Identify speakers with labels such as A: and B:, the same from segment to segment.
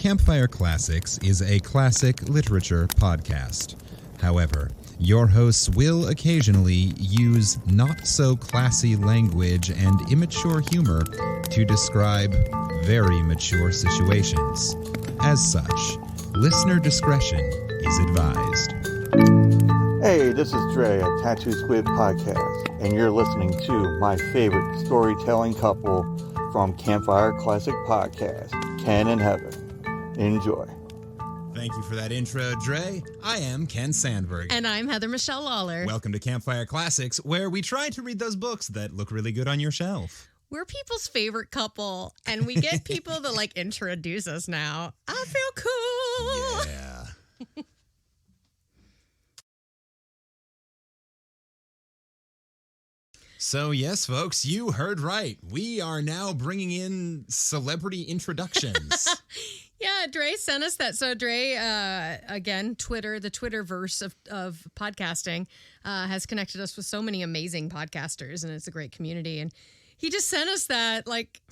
A: Campfire Classics is a classic literature podcast. However, your hosts will occasionally use not-so-classy language and immature humor to describe very mature situations. As such, listener discretion is advised.
B: Hey, this is Dre at Tattoo Squid Podcast, and you're listening to my favorite storytelling couple from Campfire Classic Podcast, Ken and Heather. Enjoy.
A: Thank you for that intro, Dre. I am Ken Sandberg.
C: And I'm Heather Michelle Lawler.
A: Welcome to Campfire Classics, where we try to read those books that look really good on your shelf.
C: We're people's favorite couple, and we get people to, introduce us now. I feel cool.
A: Yeah. So, yes, folks, you heard right. We are now bringing in celebrity introductions.
C: Yeah, Dre sent us that. So Dre, again, Twitter, the Twitterverse of podcasting, has connected us with so many amazing podcasters, and it's a great community. And he just sent us that, like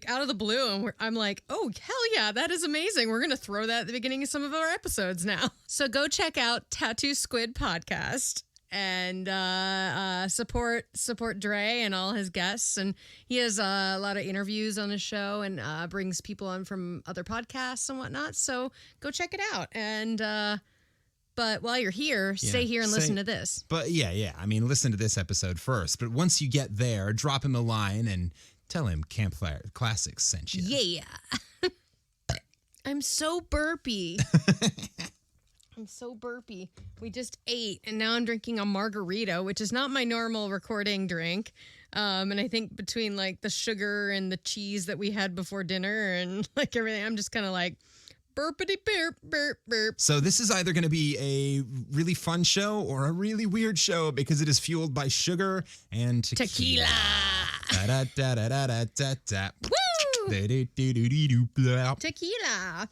C: out of the blue, and I'm like, oh, hell yeah, that is amazing. We're going to throw that at the beginning of some of our episodes now. So go check out Tattoo Squid Podcast. And support Dre and all his guests, and he has a lot of interviews on his show and brings people on from other podcasts and whatnot. So go check it out. And but while you're here, stay here and listen to this.
A: But yeah. I mean, listen to this episode first. But once you get there, drop him a line and tell him Campfire Classics sent you.
C: Yeah. I'm so burpy. I'm so burpy. We just ate, and now I'm drinking a margarita, which is not my normal recording drink. And I think between the sugar and the cheese that we had before dinner and everything, I'm just kind of burpity burp, burp, burp.
A: So this is either going to be a really fun show or a really weird show because it is fueled by sugar and tequila. Da-da-da-da-da-da-da.
C: Woo! Tequila.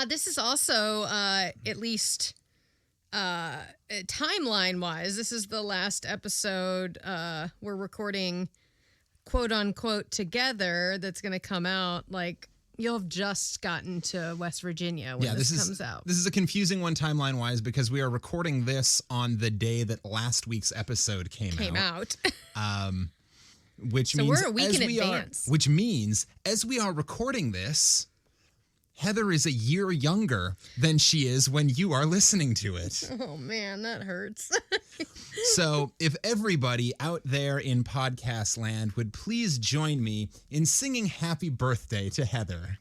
C: This is also, at least timeline-wise, this is the last episode we're recording, quote-unquote, together that's going to come out. You'll have just gotten to West Virginia when this comes out. This
A: is a confusing one timeline-wise because we are recording this on the day that last week's episode came out. Which means
C: we're a week in advance.
A: Which means, as we are recording this, Heather is a year younger than she is when you are listening to it.
C: Oh, man, that hurts.
A: So if everybody out there in podcast land would please join me in singing happy birthday to Heather.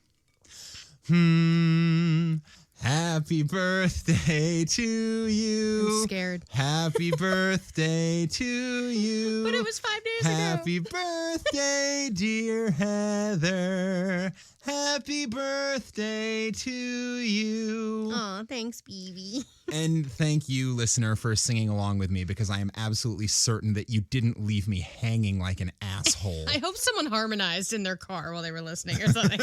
A: Happy birthday to you.
C: I'm scared.
A: Happy birthday to you.
C: But it was 5 days ago.
A: Happy birthday, dear Heather. Happy birthday to you.
C: Aw, thanks, baby.
A: And thank you, listener, for singing along with me because I am absolutely certain that you didn't leave me hanging like an asshole.
C: I hope someone harmonized in their car while they were listening or something.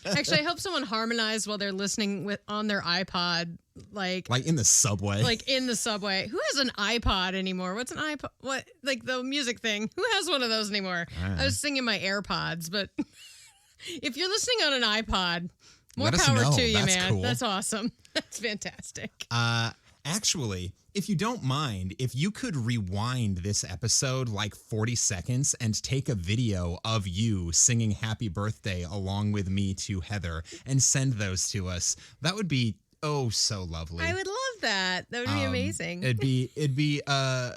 C: Actually, I hope someone harmonized while they're listening on their iPod. Like
A: in the subway.
C: In the subway. Who has an iPod anymore? What's an iPod? What? The music thing. Who has one of those anymore? I was singing my AirPods, but if you're listening on an iPod, more power to you, man. Cool. That's awesome. That's fantastic.
A: Actually, if you don't mind, if you could rewind this episode 40 seconds and take a video of you singing happy birthday along with me to Heather and send those to us, that would be so lovely.
C: I would love that. That would be amazing.
A: It'd be a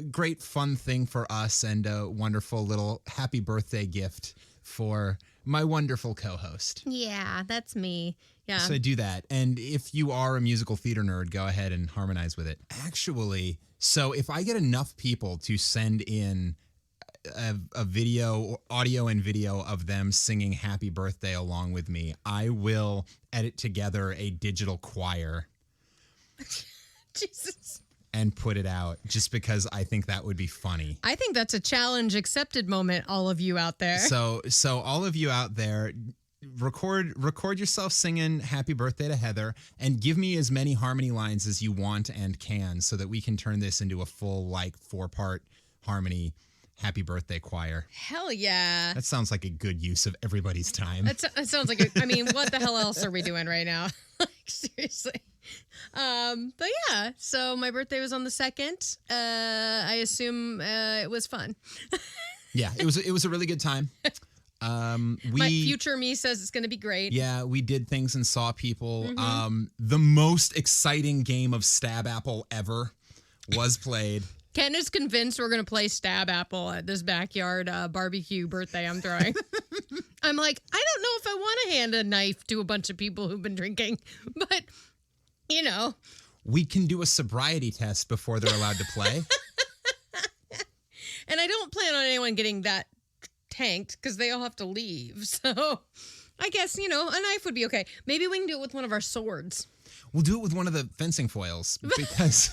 A: great fun thing for us and a wonderful little happy birthday gift for my wonderful co-host.
C: Yeah, that's me. Yeah.
A: So I do that. And if you are a musical theater nerd, go ahead and harmonize with it. Actually, so if I get enough people to send in a video, audio and video of them singing happy birthday along with me, I will edit together a digital choir.
C: Jesus.
A: And put it out just because I think that would be funny.
C: I think that's a challenge accepted moment, all of you out there.
A: So all of you out there, record yourself singing happy birthday to Heather and give me as many harmony lines as you want and can so that we can turn this into a full 4-part harmony happy birthday choir.
C: Hell yeah.
A: That sounds like a good use of everybody's time.
C: That sounds like I mean, what the hell else are we doing right now? Like, seriously. But yeah, so my birthday was on the 2nd. I assume it was fun.
A: Yeah, it was a really good time.
C: My future me says it's going to be great.
A: Yeah, we did things and saw people. The most exciting game of Stab Apple ever was played.
C: Ken is convinced we're going to play Stab Apple at this backyard barbecue birthday I'm throwing. I'm like, I don't know if I want to hand a knife to a bunch of people who've been drinking, but, you know.
A: We can do a sobriety test before they're allowed to play.
C: And I don't plan on anyone getting that tanked because they all have to leave. So I guess, you know, a knife would be okay. Maybe we can do it with one of our swords.
A: We'll do it with one of the fencing foils because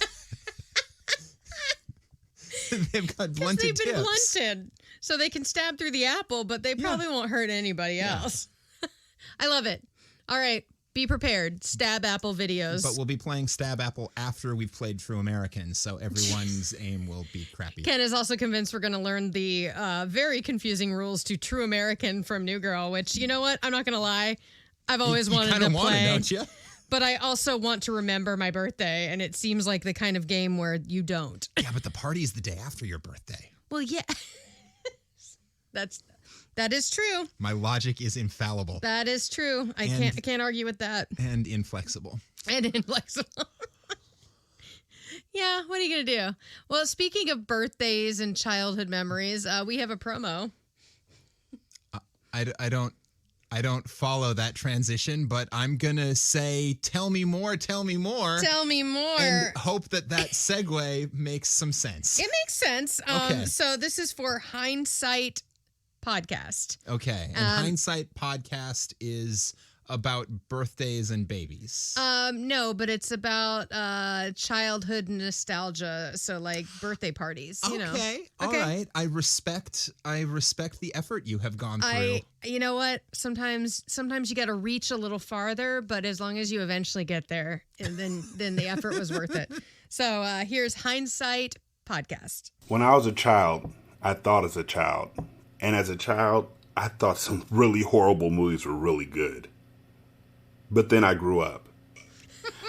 A: they've got blunted
C: they've been
A: tips.
C: blunted. So they can stab through the apple, but they probably won't hurt anybody else. I love it. All right. Be prepared. Stab Apple videos.
A: But we'll be playing Stab Apple after we've played True American, so everyone's aim will be crappy.
C: Ken is also convinced we're going to learn the very confusing rules to True American from New Girl, which, you know what? I'm not going to lie. I've always wanted to play.
A: Don't you?
C: But I also want to remember my birthday, and it seems like the kind of game where you don't.
A: Yeah, but the party's the day after your birthday.
C: Well, yeah. That is true.
A: My logic is infallible.
C: That is true. I can't argue with that.
A: And inflexible.
C: And inflexible. Yeah, what are you going to do? Well, speaking of birthdays and childhood memories, we have a promo.
A: I don't follow that transition, but I'm going to say, tell me more, tell me more.
C: Tell me more.
A: And hope that segue makes some sense.
C: It makes sense.
A: Okay.
C: So this is for Hindsight Podcast.
A: Okay. And Hindsight Podcast is about birthdays and babies.
C: No, but it's about childhood nostalgia. So like birthday parties, you know.
A: Okay. All right. I respect the effort you have gone through.
C: You know what? Sometimes you got to reach a little farther, but as long as you eventually get there, and then the effort was worth it. So here's Hindsight Podcast.
D: When I was a child, I thought as a child. And as a child, I thought some really horrible movies were really good. But then I grew up.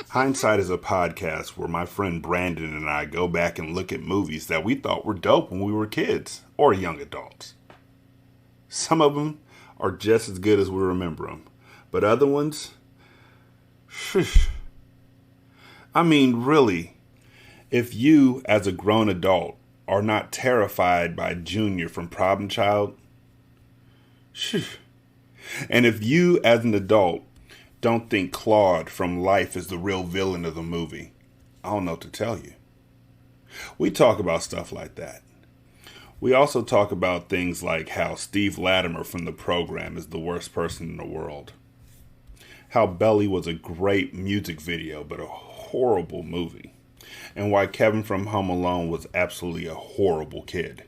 D: Hindsight is a podcast where my friend Brandon and I go back and look at movies that we thought were dope when we were kids or young adults. Some of them are just as good as we remember them. But other ones, I mean, really, if you as a grown adult are not terrified by Junior from Problem Child, and if you as an adult don't think Claude from Life is the real villain of the movie, I don't know what to tell you. We talk about stuff like that. We also talk about things like how Steve Latimer from The Program is the worst person in the world. How Belly was a great music video, but a horrible movie. And why Kevin from Home Alone was absolutely a horrible kid.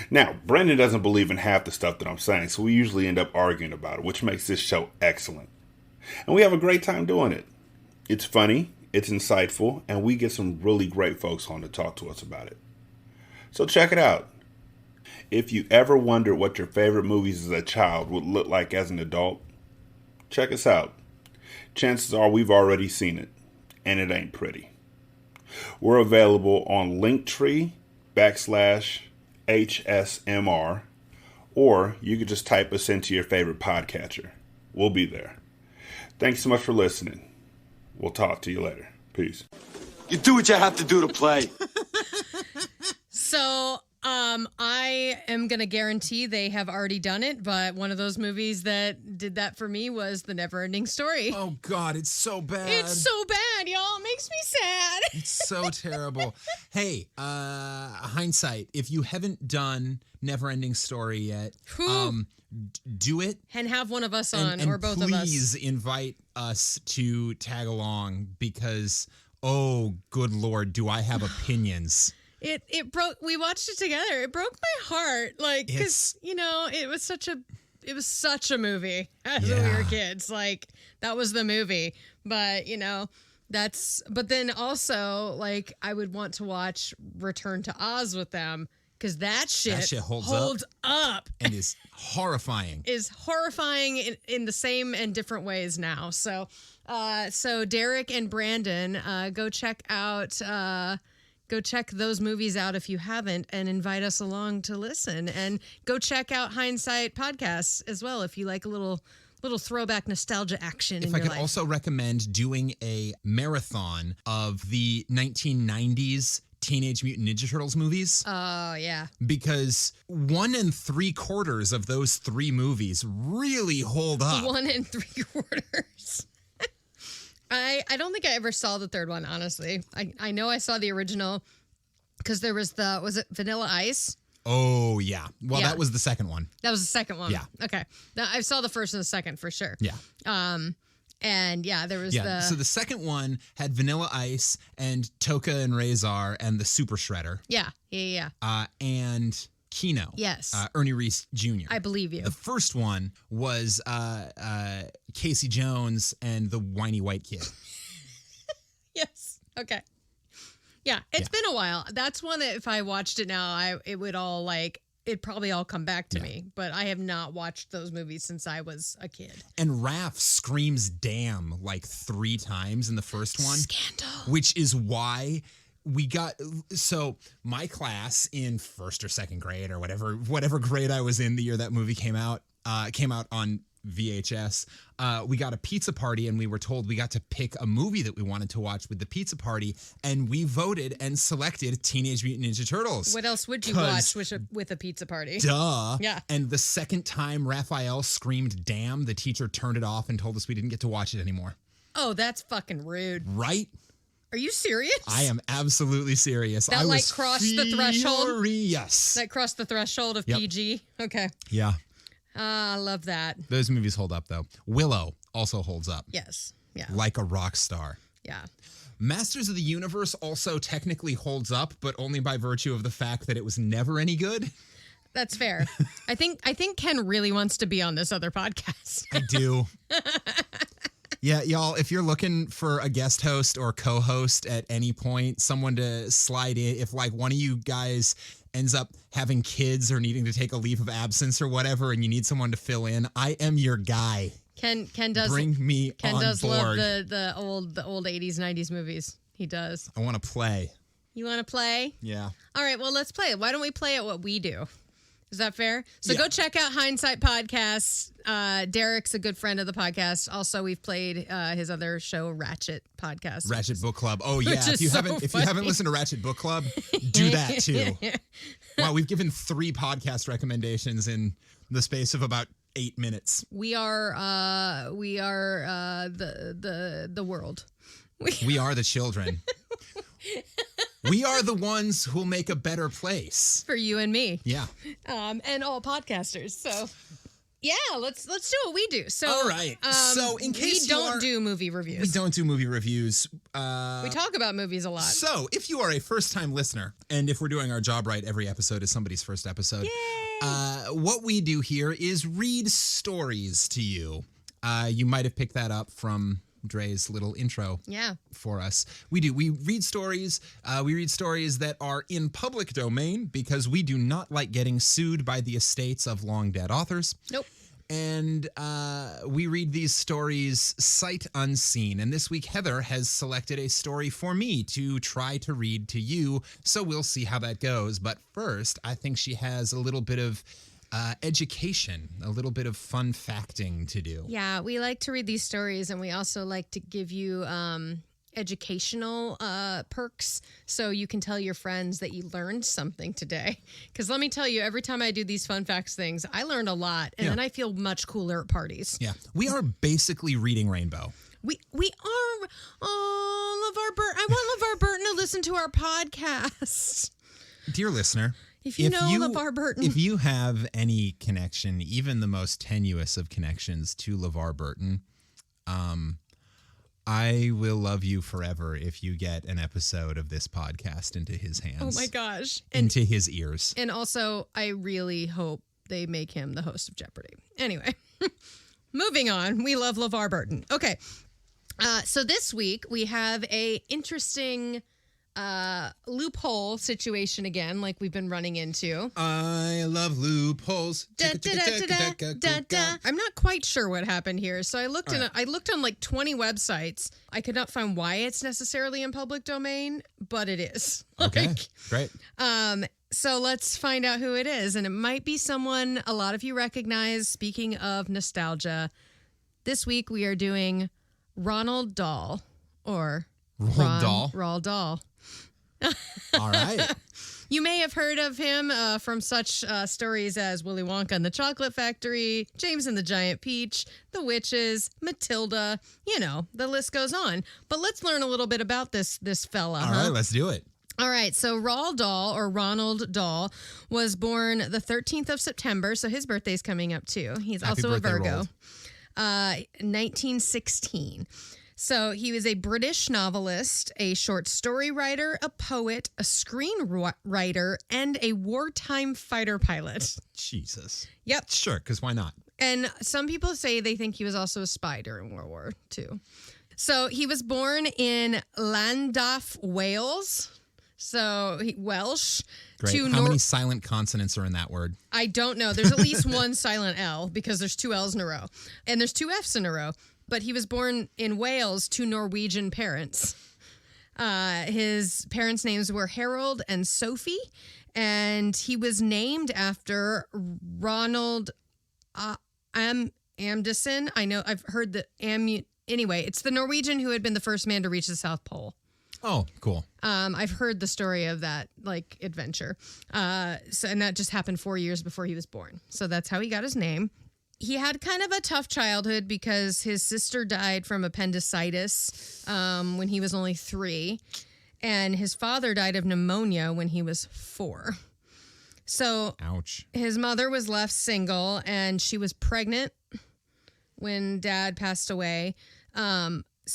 D: Now, Brendan doesn't believe in half the stuff that I'm saying, so we usually end up arguing about it, which makes this show excellent. And we have a great time doing it. It's funny, it's insightful, and we get some really great folks on to talk to us about it. So check it out. If you ever wondered what your favorite movies as a child would look like as an adult, check us out. Chances are we've already seen it, and it ain't pretty. We're available on Linktree/HSMR, or you could just type us into your favorite podcatcher. We'll be there. Thanks so much for listening. We'll talk to you later. Peace.
E: You do what you have to do to play.
C: So, I am going to guarantee they have already done it, but one of those movies that did that for me was The Neverending Story.
A: Oh, God, it's so bad.
C: It's so bad, y'all. It makes me sad.
A: It's so terrible. Hey, Hindsight, if you haven't done Neverending Story yet, do it.
C: And have one of us on,
A: and
C: or both of us.
A: Please invite us to tag along because, oh, good Lord, do I have opinions.
C: It broke. We watched it together. It broke my heart, like, because it was such a movie as we were kids. Like, that was the movie. But but then also, like, I would want to watch Return to Oz with them because that shit
A: holds
C: up
A: and is horrifying.
C: Is horrifying in the same and different ways now. So Derek and Brandon, go check those movies out if you haven't, and invite us along to listen. And go check out Hindsight Podcast as well if you like a little throwback nostalgia action in your life.
A: If I could also recommend doing a marathon of the 1990s Teenage Mutant Ninja Turtles movies.
C: Oh, yeah.
A: Because 1 3/4 of those 3 movies really hold up.
C: 1 3/4. I don't think I ever saw the third one, honestly. I know I saw the original because there was was it Vanilla Ice?
A: Oh, yeah. Well,
C: Yeah.
A: that was the second one.
C: That was the second one.
A: Yeah.
C: Okay. Now, I saw the first and the second for sure.
A: Yeah.
C: And yeah, there was
A: So the second one had Vanilla Ice and Toka and Razor and the Super Shredder.
C: Yeah.
A: And Kino.
C: Yes.
A: Ernie Reese Jr.
C: I believe you.
A: The first one was Casey Jones and the whiny white kid.
C: Yes. Okay. Yeah, it's been a while. That's one that if I watched it now, it'd probably all come back to me. But I have not watched those movies since I was a kid.
A: And Raph screams "damn" like 3 times in the first one.
C: Scandal.
A: Which is why we got, so my class in 1st or 2nd grade or whatever grade I was in the year that movie came out on VHS. We got a pizza party and we were told we got to pick a movie that we wanted to watch with the pizza party, and we voted and selected Teenage Mutant Ninja Turtles.
C: What else would you watch with a pizza party?
A: Duh.
C: Yeah.
A: And the second time Raphael screamed "damn," the teacher turned it off and told us we didn't get to watch it anymore.
C: Oh, that's fucking rude.
A: Right?
C: Are you serious?
A: I am absolutely serious.
C: That
A: I was
C: crossed the threshold?
A: Furious.
C: That crossed the threshold of PG? Okay.
A: Yeah.
C: I love that.
A: Those movies hold up, though. Willow also holds up.
C: Yes. Yeah.
A: Like a rock star.
C: Yeah.
A: Masters of the Universe also technically holds up, but only by virtue of the fact that it was never any good.
C: That's fair. I think Ken really wants to be on this other podcast.
A: I do. Yeah, y'all, if you're looking for a guest host or co-host at any point, someone to slide in, if like one of you guys ends up having kids or needing to take a leave of absence or whatever, and you need someone to fill in, I am your guy.
C: Ken does
A: bring me
C: Ken
A: on
C: does
A: board.
C: love the old 80s, 90s movies. He does.
A: I want to play.
C: You want to play?
A: Yeah.
C: All right, well, let's play it. Why don't we play at what we do? Is that fair? So
A: Yeah.
C: go check out Hindsight Podcast. Derek's a good friend of the podcast. Also, we've played his other show, Ratchet Podcast.
A: Ratchet Book Club. Oh yeah.
C: Which is
A: If you
C: so
A: haven't listened to Ratchet Book Club, do that too. Wow, we've given 3 podcast recommendations in the space of about 8 minutes.
C: We are the world.
A: We are the children. We are the ones who'll make a better place.
C: For you and me.
A: Yeah.
C: And all podcasters. So yeah, let's do what we do. So
A: All right. So in case
C: we don't do movie reviews.
A: We don't do movie reviews.
C: We talk about movies a lot.
A: So if you are a first-time listener, and if we're doing our job right, every episode is somebody's first episode. What we do here is read stories to you. You might have picked that up from Dre's little intro for us. We do. We read stories. We read stories that are in public domain because we do not like getting sued by the estates of long dead authors.
C: Nope.
A: And we read these stories sight unseen. And this week, Heather has selected a story for me to try to read to you. So we'll see how that goes. But first, I think she has a little bit of education, a little bit of fun facting to do.
C: Yeah, we like to read these stories, and we also like to give you educational perks so you can tell your friends that you learned something today. Because let me tell you, every time I do these fun facts things, I learned a lot, and then I feel much cooler at parties.
A: Yeah, we are basically reading Rainbow.
C: We are. Oh, LeVar Burton. I want LeVar Burton to listen to our podcast.
A: Dear listener,
C: if you know LeVar Burton.
A: If you have any connection, even the most tenuous of connections to LeVar Burton, I will love you forever if you get an episode of this podcast into his hands.
C: Oh my gosh.
A: Into his ears.
C: And also, I really hope they make him the host of Jeopardy. Anyway, moving on. We love LeVar Burton. Okay. So this week we have a interesting loophole situation again, like we've been running into.
A: I love loopholes.
C: I'm not quite sure what happened here. So I looked on like 20 websites. I could not find why it's necessarily in public domain, but it is.
A: Okay, great.
C: So let's find out who it is. And it might be someone a lot of you recognize. Speaking of nostalgia, this week we are doing Roald Dahl or Roald Dahl.
A: All right.
C: You may have heard of him from such stories as Willy Wonka and the Chocolate Factory, James and the Giant Peach, The Witches, Matilda. You know, the list goes on. But let's learn a little bit about this fella.
A: All right, let's do it.
C: All right, so Roald Dahl, or Ronald Dahl, was born the 13th of September, so his birthday's coming up too. He's
A: Happy
C: also
A: birthday,
C: a Virgo.
A: Roald.
C: 1916. So he was a British novelist, a short story writer, a poet, a screenwriter, and a wartime fighter pilot.
A: Jesus.
C: Yep.
A: Sure, because why not?
C: And some people say they think he was also a spy during World War II. So he was born in Llandaff, Wales. So Welsh.
A: Great. How many silent consonants are in that word?
C: I don't know. There's at least one silent L because there's two L's in a row. And there's two F's in a row. But he was born in Wales to Norwegian parents. His parents' names were Harold and Sophie. And he was named after Ronald Amundsen. I know I've heard the anyway, it's the Norwegian who had been the first man to reach the South Pole.
A: Oh, cool.
C: I've heard the story of that adventure. And that just happened 4 years before he was born. So that's how he got his name. He had kind of a tough childhood because his sister died from appendicitis when he was only 3. And his father died of pneumonia when he was 4. So
A: ouch.
C: His mother was left single and she was pregnant when Dad passed away.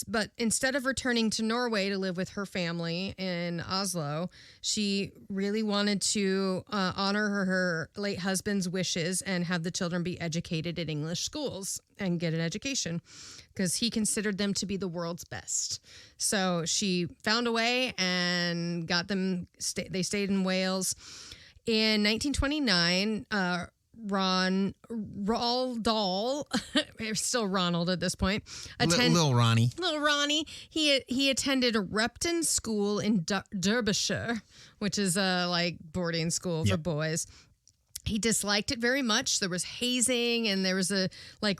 C: But instead of returning to Norway to live with her family in Oslo, she really wanted to honor her late husband's wishes and have the children be educated at English schools and get an education because he considered them to be the world's best. So she found a way and got them. They stayed in Wales. In 1929, Roald Dahl, still Ronald at this point.
A: Little Ronnie.
C: Little Ronnie. He attended a Repton school in Derbyshire, which is a boarding school for boys. He disliked it very much. There was hazing and there was a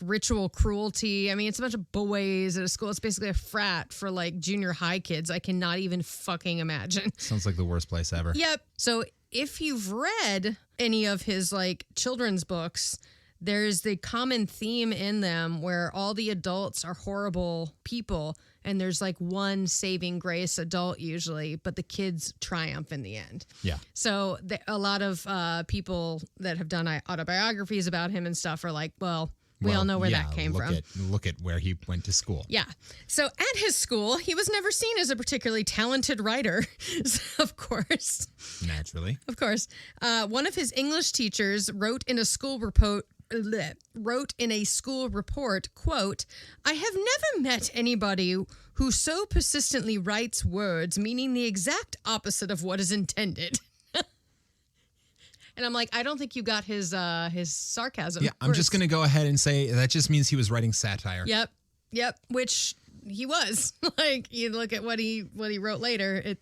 C: ritual cruelty. I mean, it's a bunch of boys at a school. It's basically a frat for junior high kids. I cannot even fucking imagine.
A: Sounds like the worst place ever.
C: Yep. So if you've read any of his children's books, there's the common theme in them where all the adults are horrible people and there's one saving grace adult usually, but the kids triumph in the end.
A: Yeah.
C: So a lot of people that have done autobiographies about him and stuff are we all know where that came from.
A: Look at where he went to school.
C: Yeah. So at his school, he was never seen as a particularly talented writer, of course.
A: Naturally.
C: Of course. One of his English teachers wrote in a school report, quote, "I have never met anybody who so persistently writes words meaning the exact opposite of what is intended." And I'm I don't think you got his sarcasm.
A: Yeah, I'm just going to go ahead and say that just means he was writing satire.
C: Yep, which he was. You look at what he wrote later,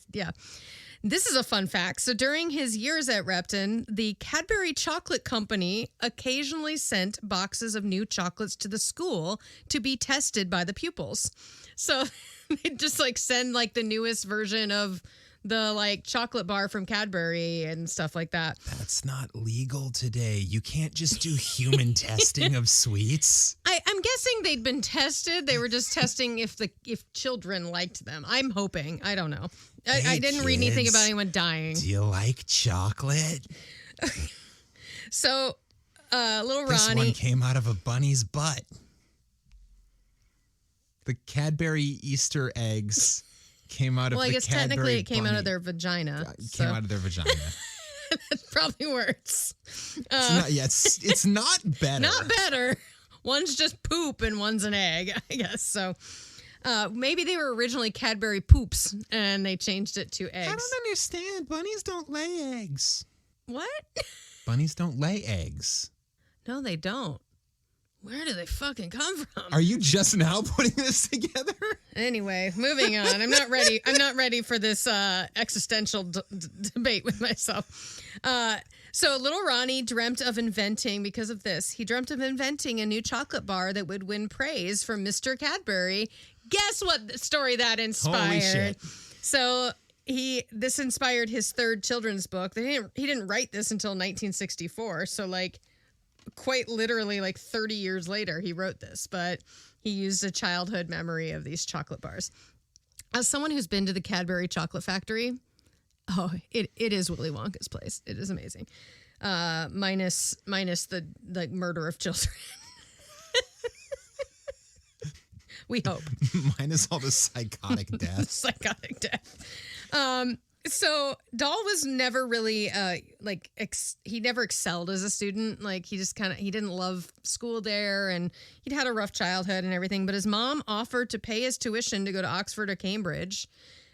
C: This is a fun fact. So during his years at Repton, the Cadbury Chocolate Company occasionally sent boxes of new chocolates to the school to be tested by the pupils. So they'd just send the newest version of the chocolate bar from Cadbury and stuff like that.
A: That's not legal today. You can't just do human testing of sweets.
C: I'm guessing they'd been tested. They were just testing if children liked them. I'm hoping. I don't know. I didn't read anything about anyone dying.
A: Do you like chocolate?
C: So, little Ronnie.
A: This one came out of a bunny's butt. The Cadbury Easter eggs came out of the Cadbury
C: I guess technically it came out of their vagina.
A: Came out of their vagina.
C: That's probably worse.
A: It's not better.
C: Not better. One's just poop and one's an egg, I guess. So Maybe they were originally Cadbury Poops, and they changed it to eggs.
A: I don't understand. Bunnies don't lay eggs.
C: What?
A: Bunnies don't lay eggs.
C: No, they don't. Where do they fucking come from?
A: Are you just now putting this together?
C: Anyway, moving on. I'm not ready. I'm not ready for this existential debate with myself. So little Ronnie dreamt of inventing, because of this, he dreamt of inventing a new chocolate bar that would win praise from Mr. Cadbury. Guess what story that inspired?
A: Holy shit.
C: So this inspired his third children's book. He didn't write this until 1964. So like quite literally like 30 years later, he wrote this, but he used a childhood memory of these chocolate bars. As someone who's been to the Cadbury chocolate factory, it is Willy Wonka's place. It is amazing. Minus the murder of children. We hope.
A: Minus all the psychotic death.
C: Psychotic death. So Dahl was never really he never excelled as a student. Like he didn't love school there, and he'd had a rough childhood and everything. But his mom offered to pay his tuition to go to Oxford or Cambridge.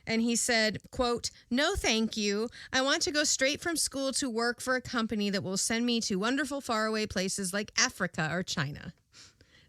C: And he said, quote, "No, thank you. I want to go straight from school to work for a company that will send me to wonderful faraway places like Africa or China."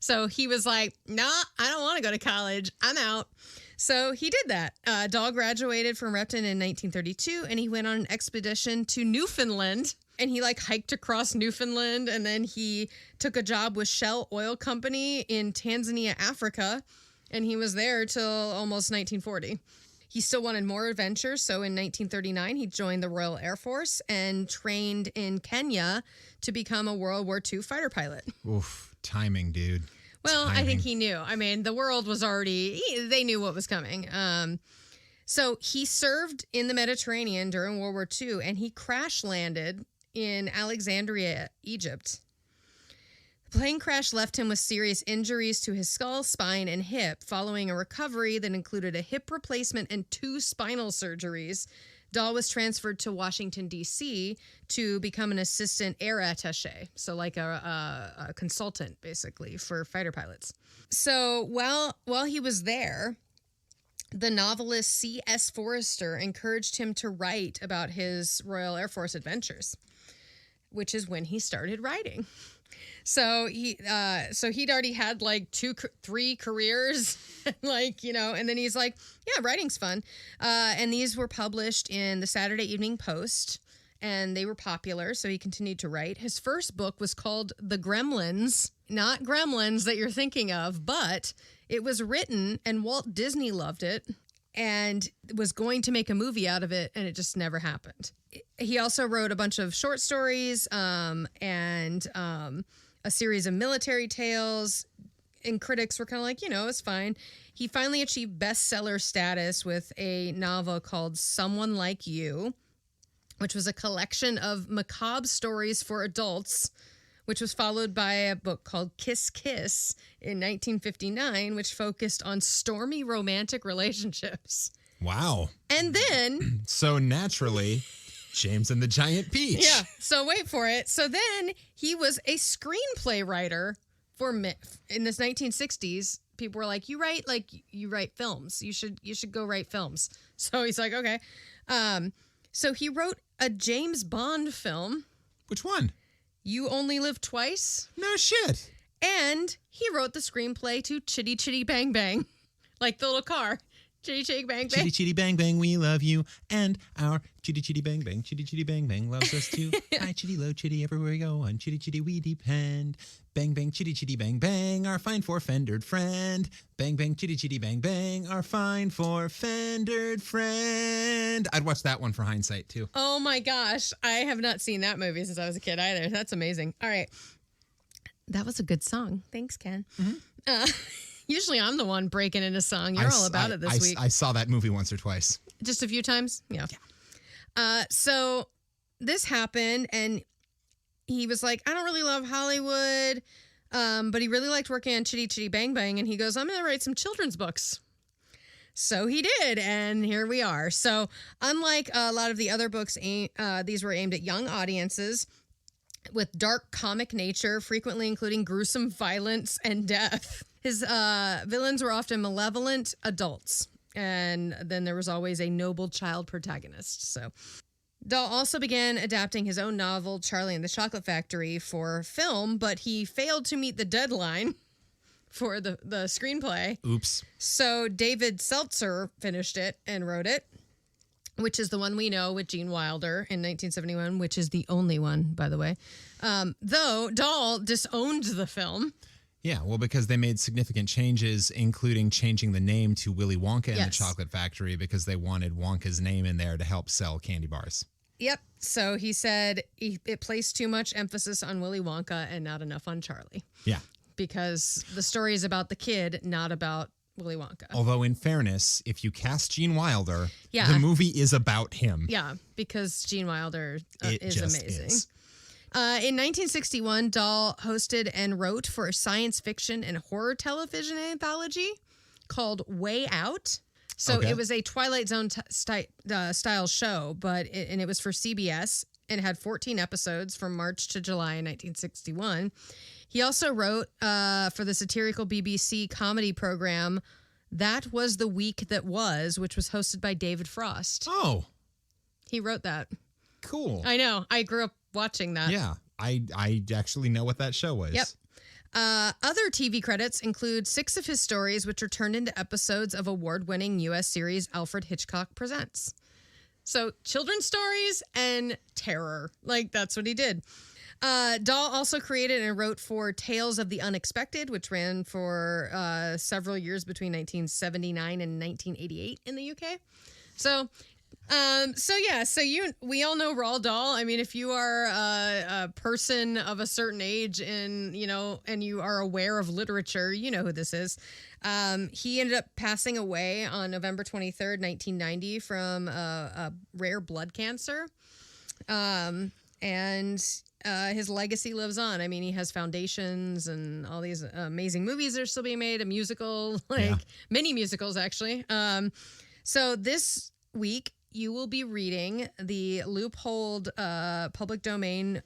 C: So he was like, "Nah, I don't want to go to college. I'm out." So he did that. Dahl graduated from Repton in 1932, and he went on an expedition to Newfoundland. And he hiked across Newfoundland, and then he took a job with Shell Oil Company in Tanzania, Africa. And he was there till almost 1940. He still wanted more adventures, so in 1939, he joined the Royal Air Force and trained in Kenya to become a World War II fighter pilot.
A: Oof, timing, dude.
C: Well,
A: Timing.
C: I think he knew. I mean, the world was they knew what was coming. So he served in the Mediterranean during World War II, and he crash landed in Alexandria, Egypt. The plane crash left him with serious injuries to his skull, spine, and hip. Following a recovery that included a hip replacement and 2 spinal surgeries, Dahl was transferred to Washington, D.C. to become an assistant air attaché, so like a consultant, basically, for fighter pilots. So while he was there, the novelist C.S. Forrester encouraged him to write about his Royal Air Force adventures, which is when he started writing. So he'd already had 3 careers, and then he's like, yeah, writing's fun. And these were published in the Saturday Evening Post, and they were popular. So he continued to write. His first book was called The Gremlins, not Gremlins that you're thinking of, but it was written, and Walt Disney loved it and was going to make a movie out of it, and it just never happened. He also wrote a bunch of short stories, and a series of military tales, and critics were kind of like, it's fine. He finally achieved bestseller status with a novel called Someone Like You, which was a collection of macabre stories for adults, which was followed by a book called Kiss Kiss in 1959, which focused on stormy romantic relationships.
A: Wow.
C: And then...
A: So naturally... James and the Giant Peach.
C: Yeah. So wait for it. So then he was a screenplay writer for in this 1960s. People were like, you write films. You should go write films. So he's like, okay. So he wrote a James Bond film.
A: Which one?
C: You Only Live Twice.
A: No shit.
C: And he wrote the screenplay to Chitty Chitty Bang Bang, like the little car. Chitty Chitty Bang Bang.
A: Chitty Chitty Bang Bang, we love you. And our Chitty Chitty Bang Bang, Chitty Chitty Bang Bang loves us too. High Chitty, low Chitty, everywhere we go. On Chitty Chitty we depend. Bang Bang, Chitty Chitty Bang Bang, our fine four-fendered friend. Bang Bang, Chitty Chitty Bang Bang, our fine four-fendered friend. I'd watch that one for Hindsight too.
C: Oh my gosh. I have not seen that movie since I was a kid either. That's amazing. All right. That was a good song. Thanks, Ken. Mm-hmm. Usually I'm the one breaking into song. You're all about it this week.
A: I saw that movie once or twice.
C: Just a few times? Yeah. So this happened, and he was like, I don't really love Hollywood, but he really liked working on Chitty Chitty Bang Bang, and he goes, I'm going to write some children's books. So he did, and here we are. So unlike a lot of the other books, these were aimed at young audiences. with dark comic nature, frequently including gruesome violence and death. His villains were often malevolent adults, and then there was always a noble child protagonist. So Dahl also began adapting his own novel, Charlie and the Chocolate Factory, for film, but he failed to meet the deadline for the screenplay.
A: Oops. So
C: David Seltzer finished it and wrote it, which is the one we know with Gene Wilder in 1971, which is the only one, by the way. Though Dahl disowned the film.
A: Yeah, well, because they made significant changes, including changing the name to Willy Wonka and the Chocolate Factory because they wanted Wonka's name in there to help sell candy bars.
C: Yep. So he said it placed too much emphasis on Willy Wonka and not enough on Charlie.
A: Yeah.
C: Because the story is about the kid, not about Willy Wonka.
A: Although, in fairness, if you cast Gene Wilder, the movie is about him.
C: Yeah, because Gene Wilder is
A: just
C: amazing.
A: Is.
C: In 1961, Dahl hosted and wrote for a science fiction and horror television anthology called Way Out. So it was a Twilight Zone style show, but it was for CBS and had 14 episodes from March to July in 1961. He also wrote for the satirical BBC comedy program That Was the Week That Was, which was hosted by David Frost.
A: Oh.
C: He wrote that.
A: Cool.
C: I know. I grew up watching that.
A: Yeah. I actually know what that show was.
C: Yep. Other TV credits include 6 of his stories, which are turned into episodes of award-winning U.S. series Alfred Hitchcock Presents. So children's stories and terror. Like, that's what he did. Dahl also created and wrote for Tales of the Unexpected, which ran for several years between 1979 and 1988 in the UK. So we all know Roald Dahl. I mean, if you are a person of a certain age and you are aware of literature, you know who this is. He ended up passing away on November 23rd, 1990 from a rare blood cancer. And his legacy lives on. I mean, he has foundations and all these amazing movies that are still being made, a musical, many musicals, actually. So this week, you will be reading the loopholed public domain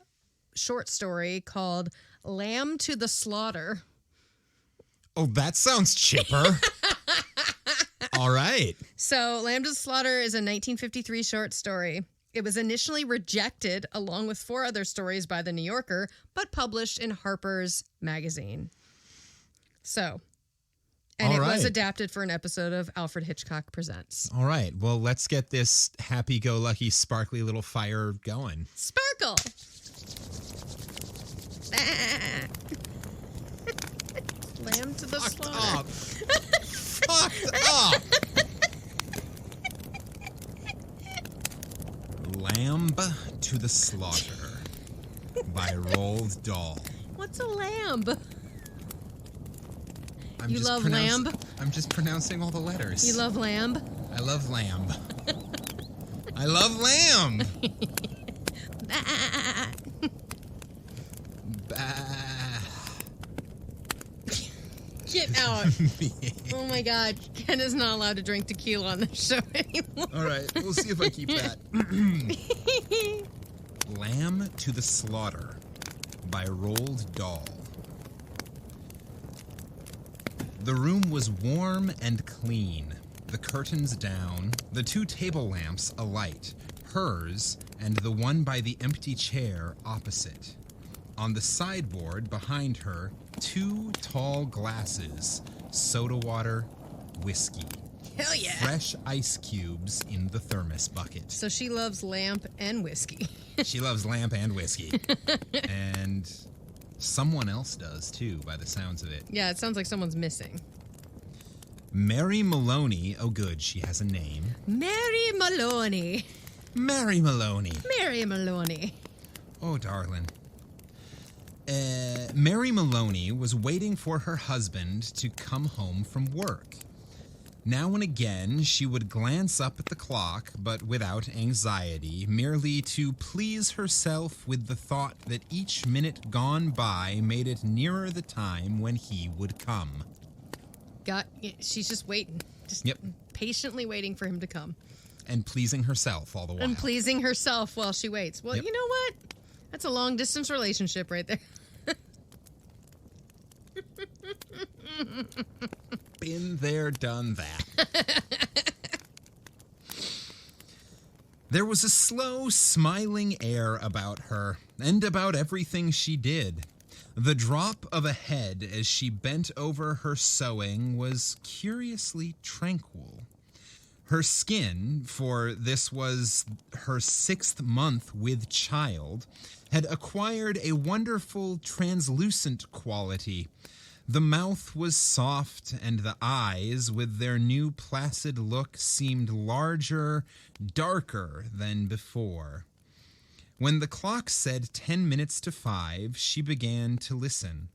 C: short story called Lamb to the Slaughter.
A: Oh, that sounds chipper. All right.
C: So Lamb to the Slaughter is a 1953 short story. It was initially rejected along with 4 other stories by The New Yorker, but published in Harper's Magazine. And it was adapted for an episode of Alfred Hitchcock Presents.
A: All right. Well, let's get this happy-go-lucky, sparkly little fire going.
C: Sparkle! Lamb to the slaughter.
A: Fucked up! Lamb to the Slaughter by Roald Dahl.
C: What's a lamb?
A: I'm
C: you love lamb?
A: I'm just pronouncing all the letters.
C: You love lamb?
A: I love lamb. I love lamb. Get out. Oh my God. Ken is not allowed to drink tequila on this show anymore. All right. We'll see if I keep that. Lamb to the Slaughter by Roald Dahl. The room was warm and clean, the curtains down, the 2 table lamps alight, hers and the one by the empty chair opposite. On the sideboard behind her, 2 tall glasses, soda water, whiskey.
C: Hell yeah.
A: Fresh ice cubes in the thermos bucket.
C: So she loves lamp and whiskey.
A: She loves lamp and whiskey. And someone else does, too, by the sounds of it.
C: Yeah, it sounds like someone's missing.
A: Mary Maloney. Oh, good. She has a name.
C: Mary Maloney.
A: Mary Maloney.
C: Mary Maloney.
A: Oh, darling. Mary Maloney was waiting for her husband to come home from work. Now and again, she would glance up at the clock, but without anxiety, merely to please herself with the thought that each minute gone by made it nearer the time when he would come.
C: She's just waiting. Just patiently waiting for him to come.
A: And pleasing herself all the while.
C: And pleasing herself while she waits. Well, you know what? That's a long distance relationship right there.
A: Been there, done that. There was a slow, smiling air about her, and about everything she did. The drop of a head as she bent over her sewing was curiously tranquil. Her skin, for this was her 6th month with child, had acquired a wonderful translucent quality. The mouth was soft, and the eyes, with their new placid look, seemed larger, darker than before. When the clock said 10 minutes to 5, she began to listen.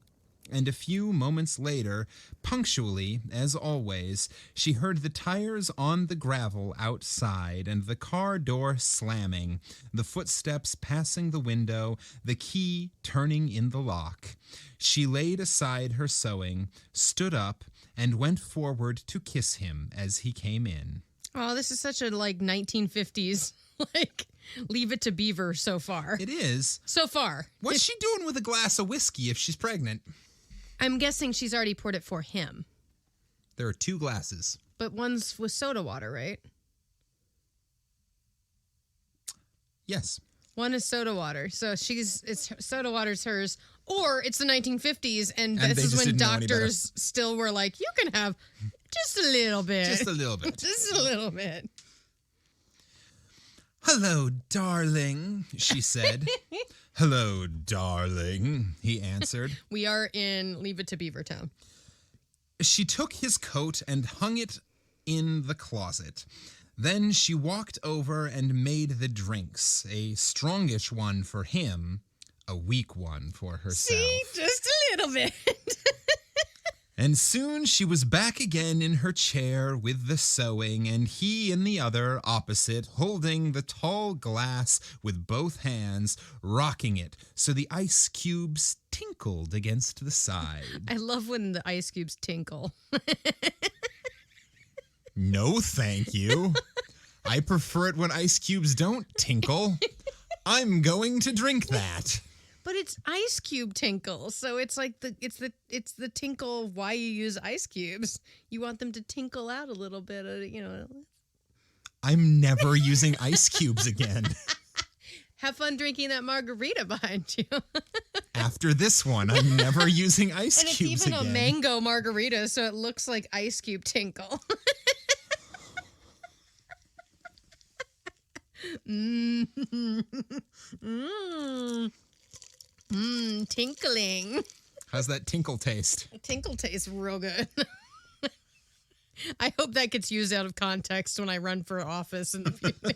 A: And a few moments later, punctually, as always, she heard the tires on the gravel outside and the car door slamming, the footsteps passing the window, the key turning in the lock. She laid aside her sewing, stood up, and went forward to kiss him as he came in.
C: Oh, this is such a, 1950s, Leave It to Beaver so far.
A: It is.
C: So far.
A: What's she doing with a glass of whiskey if she's pregnant?
C: I'm guessing she's already poured it for him.
A: There are 2 glasses.
C: But one's with soda water, right?
A: Yes.
C: One is soda water. So soda water's hers. Or it's the 1950s, and this is when doctors still were like, you can have just a little bit.
A: Just a little bit.
C: Just a little bit.
A: "Hello, darling," she said. "Hello, darling," he answered.
C: We are in Leave It to Beavertown.
A: She took his coat and hung it in the closet. Then she walked over and made the drinks, a strongish one for him, a weak one for herself.
C: See, just a little bit.
A: And soon she was back again in her chair with the sewing, and he in the other opposite, holding the tall glass with both hands, rocking it so the ice cubes tinkled against the side.
C: I love when the ice cubes tinkle.
A: No, thank you. I prefer it when ice cubes don't tinkle. I'm going to drink that.
C: But it's ice cube tinkle, so it's like it's the tinkle of why you use ice cubes. You want them to tinkle out a little bit,
A: I'm never using ice cubes again.
C: Have fun drinking that margarita behind you.
A: After this one, I'm never using ice
C: and
A: cubes
C: it's even
A: again.
C: a mango margarita, so it looks like ice cube tinkle. Tinkling.
A: How's that tinkle taste?
C: Tinkle tastes real good. I hope that gets used out of context when I run for office in the future.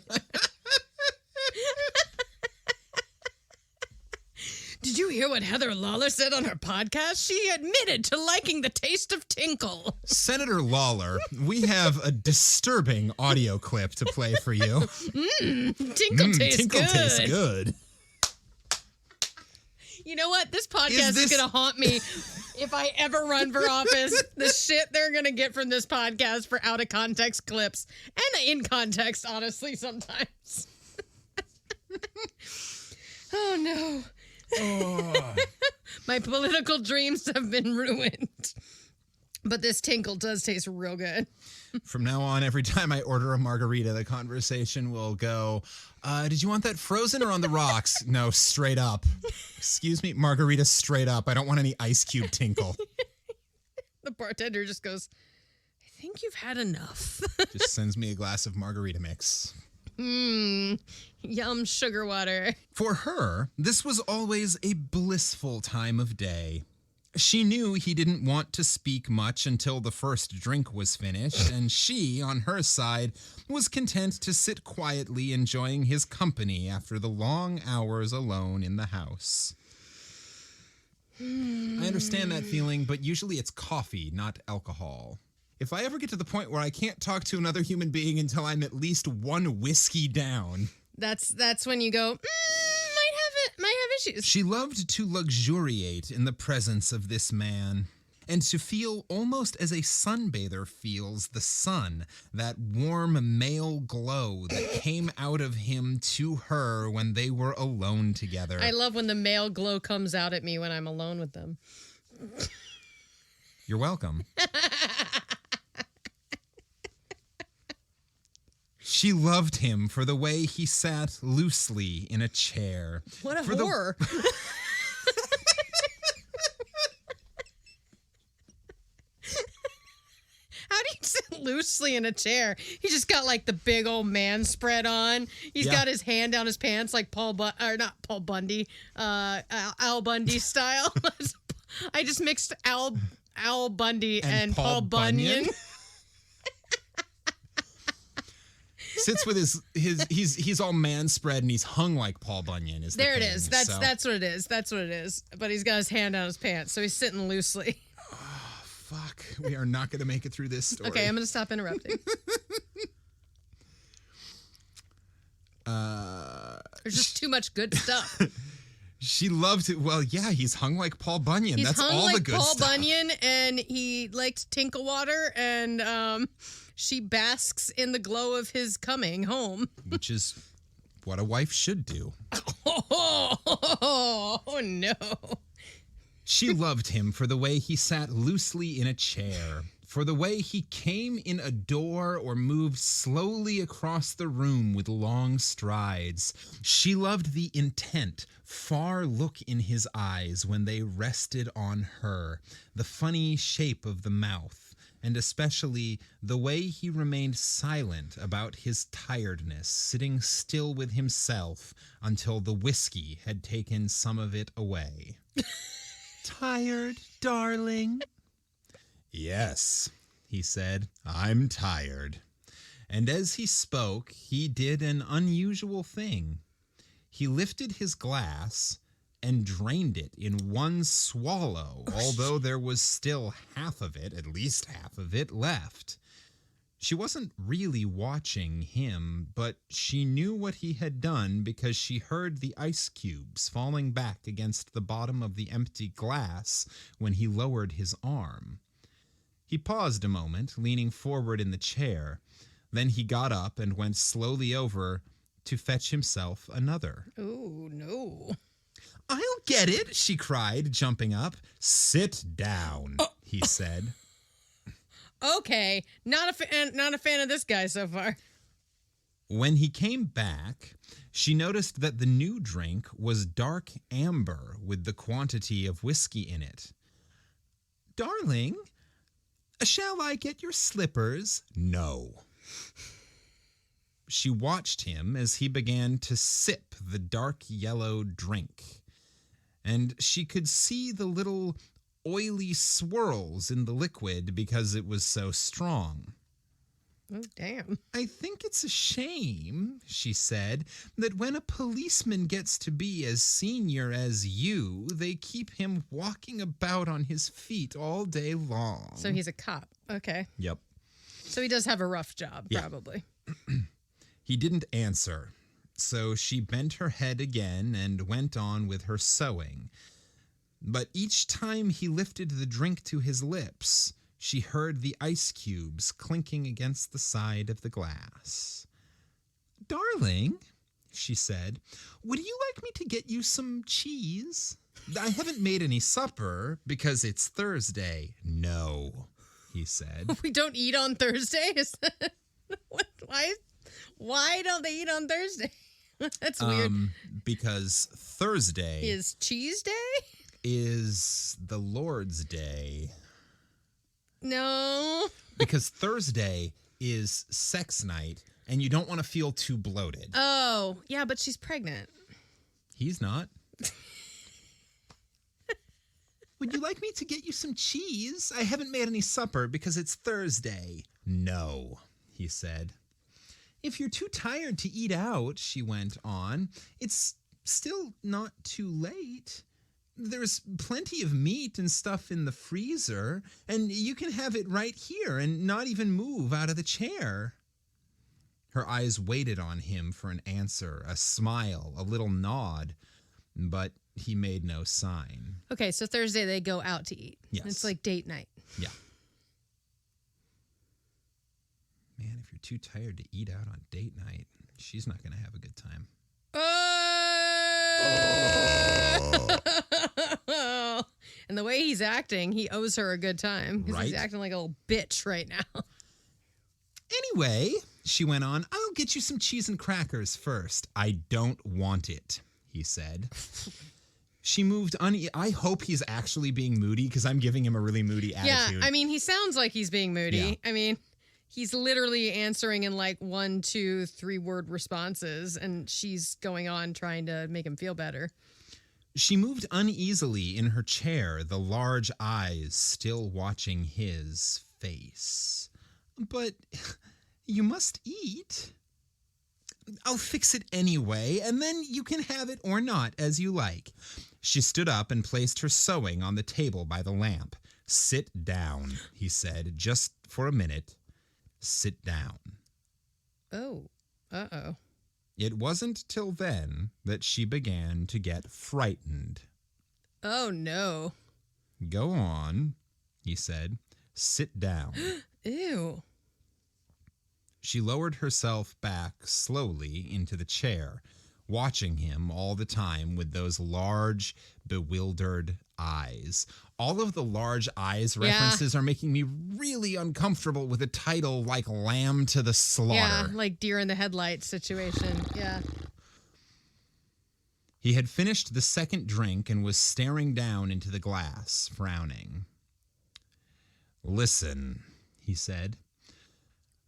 C: Did you hear what Heather Lawler said on her podcast? She admitted to liking the taste of tinkle.
A: Senator Lawler, we have a disturbing audio clip to play for you.
C: Tinkle tastes
A: tinkle
C: good.
A: Tastes good.
C: You know what? This podcast is going to haunt me if I ever run for office. The shit they're going to get from this podcast for out of context clips and in context, honestly, sometimes. Oh, no.
A: Oh.
C: My political dreams have been ruined. But this tinkle does taste real good.
A: From now on, every time I order a margarita, the conversation will go, did you want that frozen or on the rocks? No, straight up. Excuse me, margarita straight up. I don't want any ice cube tinkle.
C: The bartender just goes, I think you've had enough.
A: Just sends me a glass of margarita mix.
C: Yum sugar water.
A: For her, this was always a blissful time of day. She knew he didn't want to speak much until the first drink was finished, and she, on her side, was content to sit quietly enjoying his company after the long hours alone in the house. I understand that feeling, but usually it's coffee, not alcohol. If I ever get to the point where I can't talk to another human being until I'm at least one whiskey down...
C: That's when you go, might have issues.
A: She loved to luxuriate in the presence of this man. and to feel almost as a sunbather feels the sun, that warm male glow that came out of him to her when they were alone together.
C: I love when the male glow comes out at me when I'm alone with them.
A: You're welcome. She loved him for the way he sat loosely in a chair.
C: What a
A: for
C: whore. How do you sit loosely in a chair? He just got like the big old man spread on. He's got his hand down his pants like not Paul Bundy, Al Bundy style. I just mixed Al Bundy and Paul Bunyan.
A: Sits with he's all man spread and he's hung like Paul Bunyan.
C: There it is. That's what it is. That's what it is. But he's got his hand down his pants, so he's sitting loosely.
A: Oh, fuck. We are not going to make it through this story.
C: Okay, I'm going to stop interrupting. There's just too much good stuff.
A: She loved it. Well, yeah, he's hung like Paul Bunyan.
C: He's
A: That's
C: hung
A: all
C: like
A: the good
C: Paul
A: stuff.
C: Bunyan, and he liked tinkle water, and she basks in the glow of his coming home.
A: Which is what a wife should do.
C: Oh, no.
A: She loved him for the way he sat loosely in a chair, for the way he came in a door or moved slowly across the room with long strides. She loved the intent, far look in his eyes when they rested on her, the funny shape of the mouth, and especially the way he remained silent about his tiredness, sitting still with himself until the whiskey had taken some of it away. Tired, darling? Yes, he said, I'm tired. And as he spoke, he did an unusual thing. He lifted his glass and drained it in one swallow, although there was still half of it, at least half of it, left. She wasn't really watching him, but she knew what he had done because she heard the ice cubes falling back against the bottom of the empty glass when he lowered his arm. He paused a moment, leaning forward in the chair. Then he got up and went slowly over to fetch himself another.
C: Oh, no.
A: I'll get it, she cried, jumping up. Sit down, he said.
C: Okay, not a fan of this guy so far.
A: When he came back, she noticed that the new drink was dark amber with the quantity of whiskey in it. Darling, shall I get your slippers? No. She watched him as he began to sip the dark yellow drink, and she could see the little oily swirls in the liquid because it was so strong.
C: Oh, damn.
A: I think it's a shame, she said, that when a policeman gets to be as senior as you, they keep him walking about on his feet all day long.
C: So he's a cop. Okay.
A: Yep.
C: So he does have a rough job, probably.
A: He didn't answer, so she bent her head again and went on with her sewing. But each time he lifted the drink to his lips, she heard the ice cubes clinking against the side of the glass. Darling, she said, would you like me to get you some cheese? I haven't made any supper because it's Thursday. No, he said.
C: We don't eat on Thursday? Why don't they eat on Thursday? That's weird.
A: Because Thursday
C: is cheese day?
A: Is the Lord's Day.
C: No.
A: Because Thursday is sex night, and you don't want to feel too bloated.
C: Oh, yeah, but she's pregnant.
A: He's not. Would you like me to get you some cheese? I haven't made any supper because it's Thursday. No, he said. If you're too tired to eat out, she went on, it's still not too late. There's plenty of meat and stuff in the freezer, and you can have it right here and not even move out of the chair. Her eyes waited on him for an answer, a smile, a little nod, but he made no sign.
C: Okay, so Thursday they go out to eat.
A: Yes.
C: It's like date night.
A: Yeah. Man, if you're too tired to eat out on date night, she's not going to have a good time.
C: Oh. And the way he's acting, he owes her a good time. Because he's
A: Right.
C: acting like a little bitch right now.
A: Anyway, she went on, I'll get you some cheese and crackers first. I don't want it, he said. She moved I hope he's actually being moody because I'm giving him a really moody attitude.
C: Yeah, I mean, he sounds like he's being moody.
A: Yeah.
C: I mean, he's literally answering in like 1, 2, 3 word responses, and she's going on trying to make him feel better.
A: She moved uneasily in her chair, the large eyes still watching his face. But you must eat. I'll fix it anyway, and then you can have it or not as you like. She stood up and placed her sewing on the table by the lamp. Sit down, he said, just for a minute. Sit down.
C: Oh, uh-oh.
A: It wasn't till then that she began to get frightened.
C: Oh, no.
A: Go on, he said. Sit down.
C: Ew.
A: She lowered herself back slowly into the chair, watching him all the time with those large, bewildered eyes. All of the large eyes references are making me really uncomfortable with a title like Lamb to the Slaughter.
C: Yeah, like deer in the headlights situation. Yeah.
A: He had finished the second drink and was staring down into the glass, frowning. Listen, he said.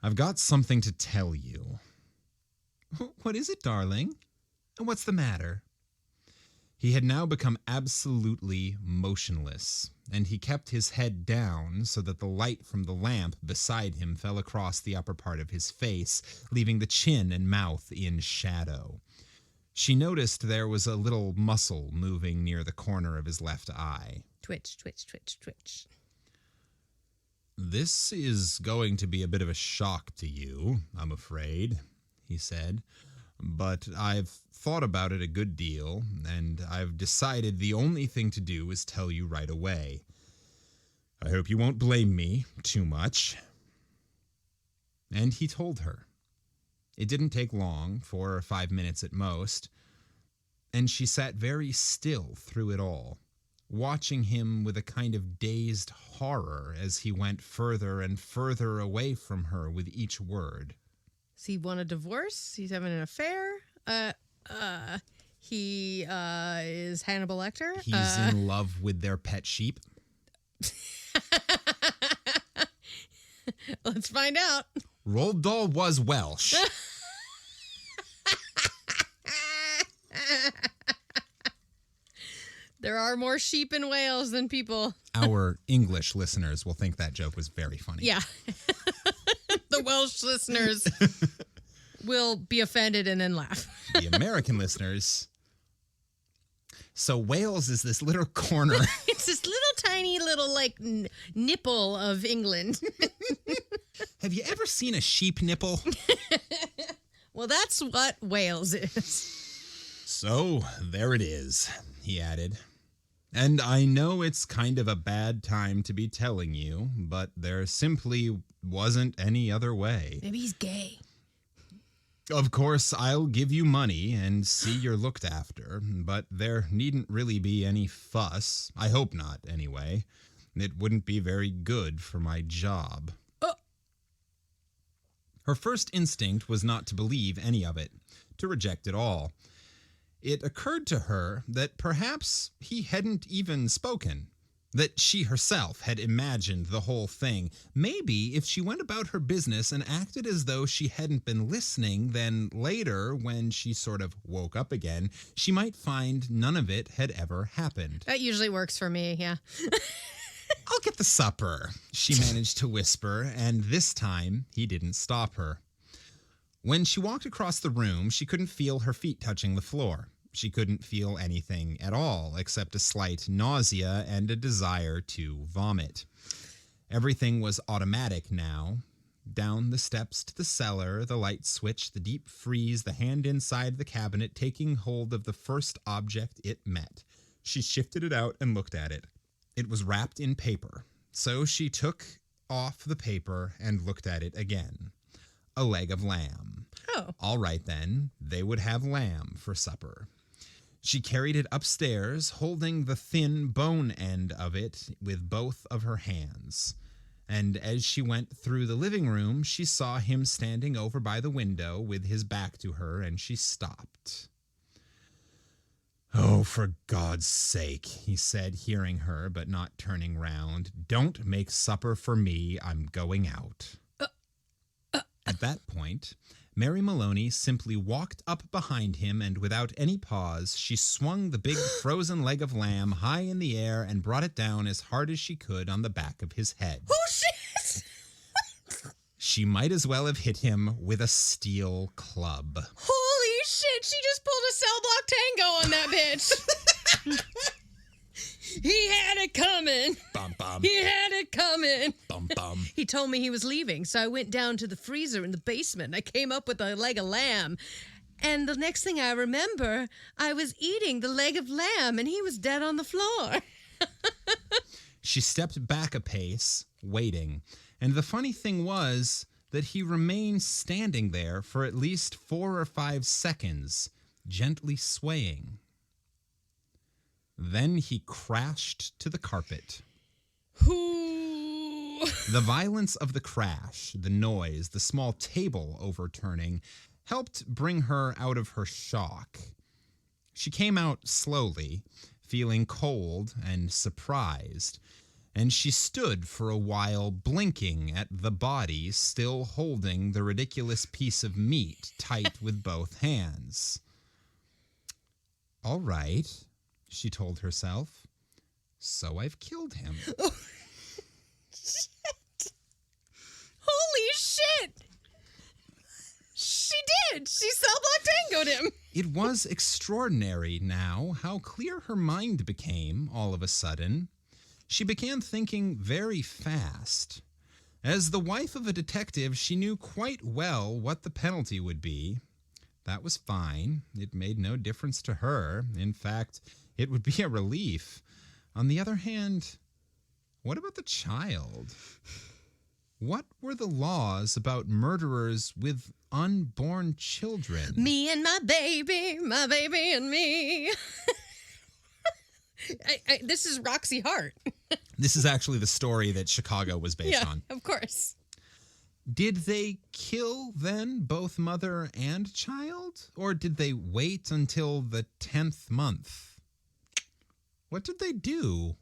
A: I've got something to tell you. What is it, darling? What's the matter? He had now become absolutely motionless, and he kept his head down so that the light from the lamp beside him fell across the upper part of his face, leaving the chin and mouth in shadow. She noticed there was a little muscle moving near the corner of his left eye.
C: Twitch, twitch, twitch, twitch.
A: This is going to be a bit of a shock to you, I'm afraid, he said. But I've thought about it a good deal, and I've decided the only thing to do is tell you right away. I hope you won't blame me too much. And he told her. It didn't take long, 4 or 5 minutes at most, and she sat very still through it all, watching him with a kind of dazed horror as he went further and further away from her with each word.
C: Does he want a divorce? He's having an affair? He is Hannibal Lecter?
A: He's in love with their pet sheep.
C: Let's find out.
A: Roald Dahl was Welsh.
C: There are more sheep in Wales than people.
A: Our English listeners will think that joke was very funny.
C: Yeah. The Welsh listeners will be offended and then laugh.
A: The American listeners. So Wales is this little corner.
C: It's this little tiny little like nipple of England.
A: Have you ever seen a sheep nipple?
C: Well, that's what Wales is.
A: So there it is, he added. And I know it's kind of a bad time to be telling you, but there simply wasn't any other way.
C: Maybe he's gay.
A: Of course, I'll give you money and see you're looked after, but there needn't really be any fuss. I hope not, anyway. It wouldn't be very good for my job.
C: Oh.
A: Her first instinct was not to believe any of it, to reject it all. It occurred to her that perhaps he hadn't even spoken, that she herself had imagined the whole thing. Maybe if she went about her business and acted as though she hadn't been listening, then later, when she sort of woke up again, she might find none of it had ever happened.
C: That usually works for me, yeah.
A: I'll get the supper, she managed to whisper, and this time he didn't stop her. When she walked across the room, she couldn't feel her feet touching the floor. She couldn't feel anything at all except a slight nausea and a desire to vomit. Everything was automatic now. Down the steps to the cellar, the light switch, the deep freeze, the hand inside the cabinet taking hold of the first object it met. She shifted it out and looked at it. It was wrapped in paper, so she took off the paper and looked at it again. A leg of lamb.
C: Oh.
A: All right, then. They would have lamb for supper. She carried it upstairs, holding the thin bone end of it with both of her hands. And as she went through the living room, she saw him standing over by the window with his back to her, and she stopped. "Oh, for God's sake," he said, hearing her but not turning round. "Don't make supper for me. I'm going out." At that point, Mary Maloney simply walked up behind him, and without any pause, she swung the big frozen leg of lamb high in the air and brought it down as hard as she could on the back of his head.
C: Oh, shit!
A: She might as well have hit him with a steel club.
C: Holy shit, she just pulled a cell block tango on that bitch. He had it coming.
A: Bum, bum.
C: He had it coming.
A: Bum, bum.
C: He told me he was leaving, so I went down to the freezer in the basement. I came up with a leg of lamb. And the next thing I remember, I was eating the leg of lamb, and he was dead on the floor.
A: She stepped back a pace, waiting. And the funny thing was that he remained standing there for at least 4 or 5 seconds, gently swaying. Then he crashed to the carpet.
C: Ooh.
A: The violence of the crash, the noise, the small table overturning, helped bring her out of her shock. She came out slowly, feeling cold and surprised, and she stood for a while blinking at the body still holding the ridiculous piece of meat tight with both hands. "All right," she told herself. "So I've killed him."
C: Oh, shit. Holy shit. She did. She cell block tangoed him.
A: It was extraordinary now how clear her mind became all of a sudden. She began thinking very fast. As the wife of a detective, she knew quite well what the penalty would be. That was fine. It made no difference to her. In fact, it would be a relief. On the other hand, what about the child? What were the laws about murderers with unborn children?
C: Me and my baby and me. This is Roxy Hart.
A: This is actually the story that Chicago was based on.
C: Of course.
A: Did they kill then both mother and child? Or did they wait until the 10th month? What did they do?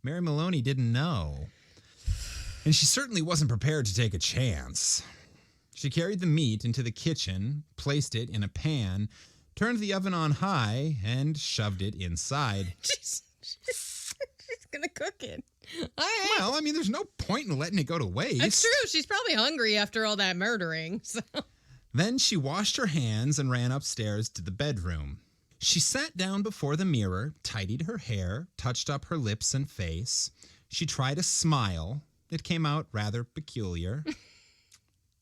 A: Mary Maloney didn't know. And she certainly wasn't prepared to take a chance. She carried the meat into the kitchen, placed it in a pan, turned the oven on high, and shoved it inside.
C: She's gonna cook it. All right.
A: Well, I mean, there's no point in letting it go to waste.
C: That's true. She's probably hungry after all that murdering. So.
A: Then she washed her hands and ran upstairs to the bedroom. She sat down before the mirror, tidied her hair, touched up her lips and face. She tried a smile. It came out rather peculiar.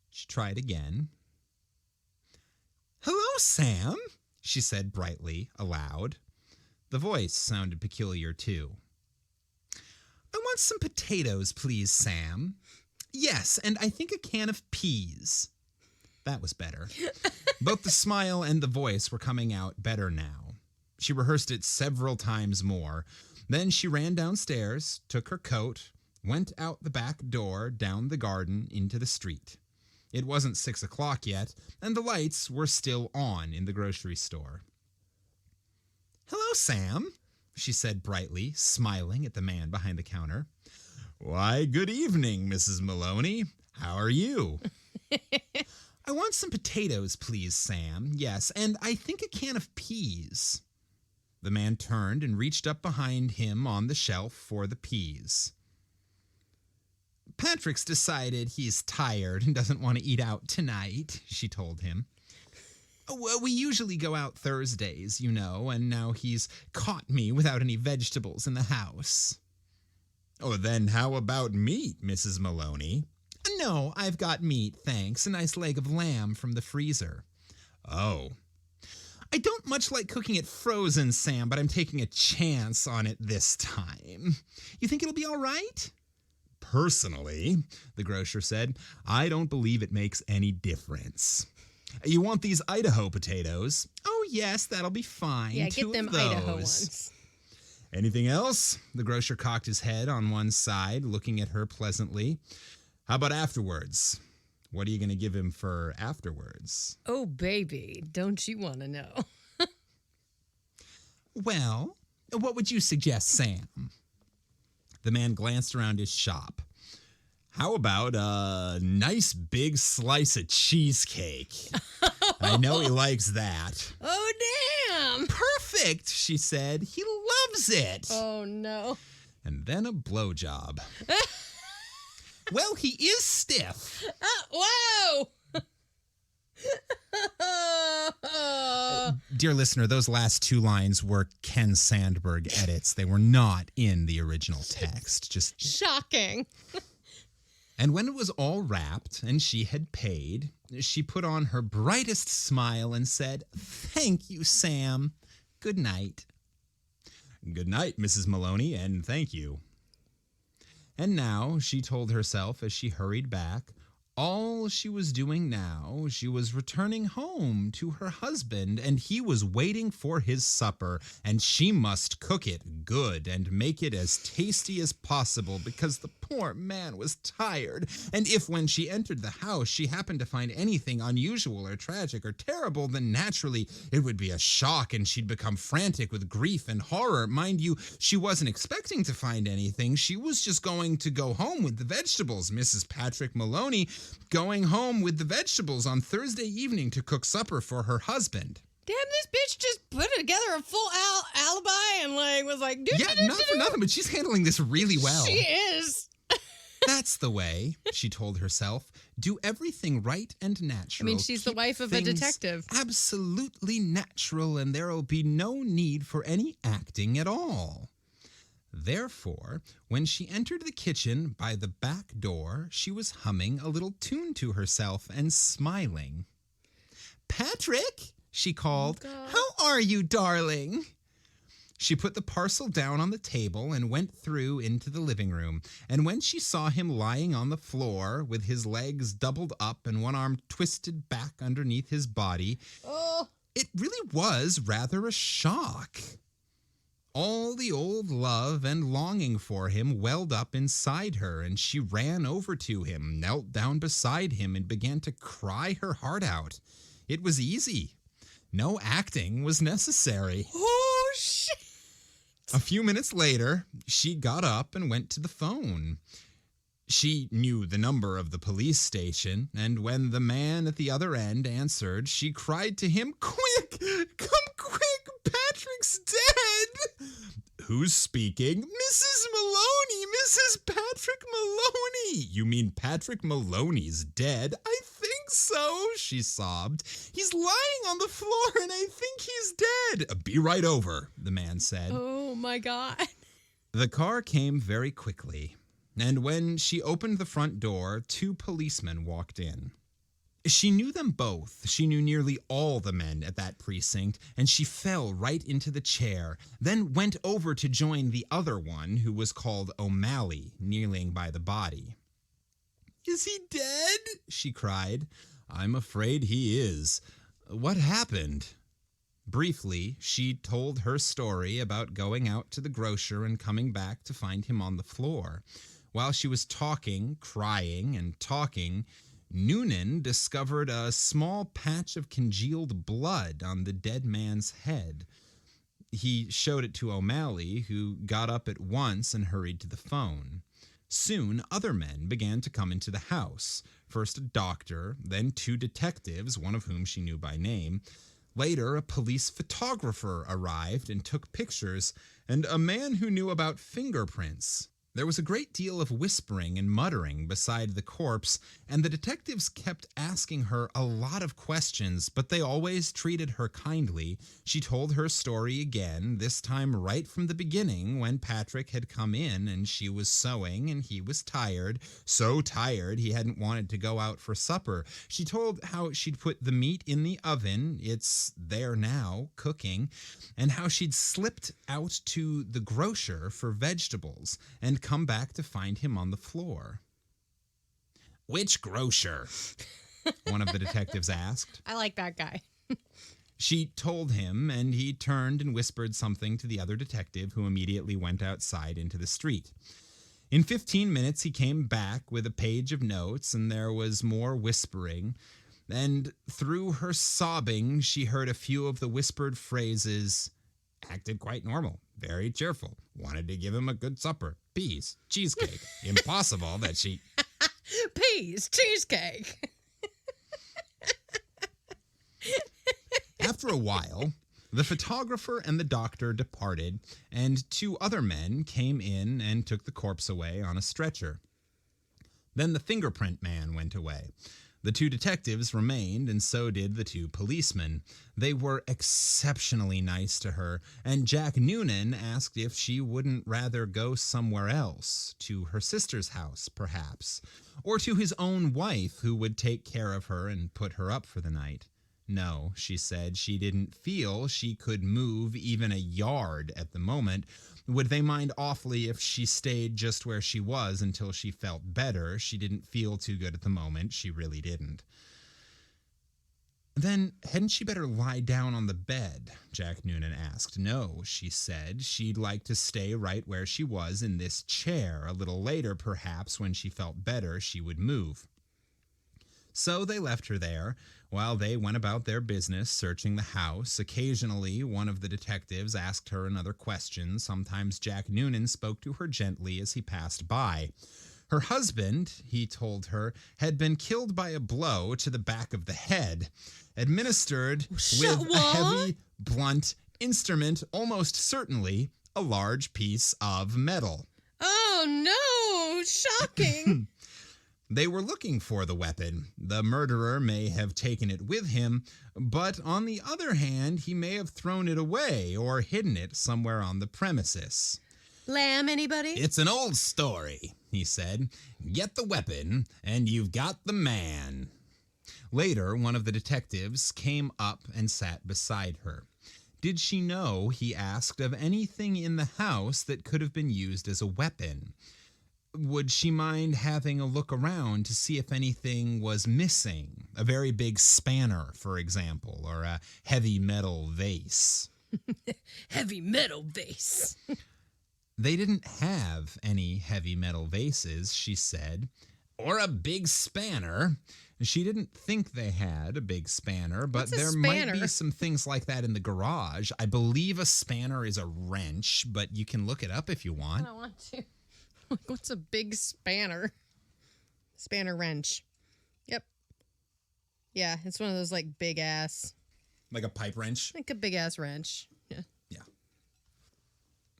A: She tried again. "Hello, Sam," she said brightly, aloud. The voice sounded peculiar, too. "I want some potatoes, please, Sam." "Yes, and I think a can of peas." That was better. Both the smile and the voice were coming out better now. She rehearsed it several times more. Then she ran downstairs, took her coat, went out the back door, down the garden, into the street. It wasn't 6 o'clock yet, and the lights were still on in the grocery store. "Hello, Sam," she said brightly, smiling at the man behind the counter. "Why, good evening, Mrs. Maloney. How are you?" "I want some potatoes, please, Sam. Yes, and I think a can of peas." The man turned and reached up behind him on the shelf for the peas. "Patrick's decided he's tired and doesn't want to eat out tonight," she told him. "Well, we usually go out Thursdays, you know, and now he's caught me without any vegetables in the house." "Oh, then how about meat, Mrs. Maloney?" "No, I've got meat, thanks. A nice leg of lamb from the freezer." "Oh. I don't much like cooking it frozen, Sam, but I'm taking a chance on it this time. You think it'll be all right? Personally, the grocer said, I don't believe it makes any difference. You want these Idaho potatoes? Oh, yes, that'll be fine.
C: Yeah,
A: Two
C: get them
A: of those.
C: Idaho ones.
A: Anything else? The grocer cocked his head on one side, looking at her pleasantly. How about afterwards? What are you going to give him for afterwards?
C: Oh, baby, don't you want to know?
A: Well, what would you suggest, Sam? The man glanced around his shop. How about a nice big slice of cheesecake? I know he likes that.
C: Oh, damn.
A: Perfect, she said. He loves it.
C: Oh, no.
A: And then a blowjob. Well, he is stiff.
C: Whoa.
A: Dear listener, those last two lines were Ken Sandberg edits. They were not in the original text. Just
C: shocking.
A: And when it was all wrapped and she had paid, she put on her brightest smile and said, "Thank you, Sam. Good night." "Good night, Mrs. Maloney, and thank you." And now, she told herself as she hurried back, all she was doing now, she was returning home to her husband, and he was waiting for his supper, and she must cook it good and make it as tasty as possible because the poor man was tired. And if when she entered the house she happened to find anything unusual or tragic or terrible, then naturally it would be a shock and she'd become frantic with grief and horror. Mind you, she wasn't expecting to find anything. She was just going to go home with the vegetables. Mrs. Patrick Maloney going home with the vegetables on Thursday evening to cook supper for her husband.
C: Damn, this bitch just put together a full alibi and was like,
A: yeah, not for nothing, but she's handling this really well.
C: She is.
A: That's the way, she told herself. Do everything right and natural.
C: I mean, she's the wife of a detective.
A: Absolutely natural, and there'll be no need for any acting at all. Therefore, when she entered the kitchen by the back door, she was humming a little tune to herself and smiling. "Patrick," she called, "how are you, darling?" She put the parcel down on the table and went through into the living room. And when she saw him lying on the floor with his legs doubled up and one arm twisted back underneath his body, it really was rather a shock. All the old love and longing for him welled up inside her, and she ran over to him, knelt down beside him, and began to cry her heart out. It was easy. No acting was necessary.
C: Oh, shit.
A: A few minutes later, she got up and went to the phone. She knew the number of the police station, and when the man at the other end answered, she cried to him, "Quick! Come quick! Patrick's dead!" "Who's speaking?" "Mrs. Maloney! Mrs. Patrick Maloney!" "You mean Patrick Maloney's dead?" "I think so," she sobbed. "He's lying on the floor, and I think he's dead." "Be right over," the man said.
C: Oh, my God.
A: The car came very quickly, and when she opened the front door, 2 policemen walked in. She knew them both. She knew nearly all the men at that precinct, and she fell right into the chair, then went over to join the other one, who was called O'Malley, kneeling by the body. "Is he dead?" she cried. "I'm afraid he is. What happened?" Briefly, she told her story about going out to the grocer and coming back to find him on the floor. While she was talking, crying, and talking, Noonan discovered a small patch of congealed blood on the dead man's head. He showed it to O'Malley, who got up at once and hurried to the phone. Soon, other men began to come into the house. First a doctor, then 2 detectives, one of whom she knew by name. Later, a police photographer arrived and took pictures, and a man who knew about fingerprints. There was a great deal of whispering and muttering beside the corpse, and the detectives kept asking her a lot of questions, but they always treated her kindly. She told her story again, this time right from the beginning, when Patrick had come in and she was sewing and he was tired, so tired he hadn't wanted to go out for supper. She told how she'd put the meat in the oven, it's there now, cooking, and how she'd slipped out to the grocer for vegetables and come back to find him on the floor. "Which grocer?" one of the detectives asked.
C: I like that guy.
A: She told him, and he turned and whispered something to the other detective, who immediately went outside into the street. In 15 minutes, he came back with a page of notes, and there was more whispering. And through her sobbing, she heard a few of the whispered phrases: "Acted quite normal, very cheerful, wanted to give him a good supper, peas, cheesecake, impossible that she..."
C: Peas, cheesecake.
A: After a while, the photographer and the doctor departed, and 2 other men came in and took the corpse away on a stretcher. Then the fingerprint man went away. The 2 detectives remained, and so did the 2 policemen. They were exceptionally nice to her, and Jack Noonan asked if she wouldn't rather go somewhere else, to her sister's house, perhaps, or to his own wife, who would take care of her and put her up for the night. No, she said, she didn't feel she could move even a yard at the moment. Would they mind awfully if she stayed just where she was until she felt better? She didn't feel too good at the moment. She really didn't. "Then hadn't she better lie down on the bed?" Jack Noonan asked. "No," she said. She'd like to stay right where she was in this chair. A little later, perhaps, when she felt better, she would move. So they left her there, while they went about their business, searching the house. Occasionally, one of the detectives asked her another question. Sometimes Jack Noonan spoke to her gently as he passed by. Her husband, he told her, had been killed by a blow to the back of the head, administered with a heavy, blunt instrument, almost certainly a large piece of metal.
C: Oh, no! Shocking!
A: They were looking for the weapon. The murderer may have taken it with him, but on the other hand, he may have thrown it away or hidden it somewhere on the premises.
C: Lamb, anybody?
A: "It's an old story," he said. "Get the weapon, and you've got the man." Later, one of the detectives came up and sat beside her. Did she know, he asked, of anything in the house that could have been used as a weapon? Would she mind having a look around to see if anything was missing? A very big spanner, for example, or a heavy metal vase.
C: Heavy metal vase.
A: They didn't have any heavy metal vases, she said, or a big spanner. She didn't think they had a big spanner, but there might be some things like that in the garage. I believe a spanner is a wrench, but you can look it up if you want.
C: I don't want to. What's a big spanner? Spanner wrench. Yep. Yeah, it's one of those like big ass.
A: Like a pipe wrench?
C: Like a big ass wrench. Yeah.
A: Yeah.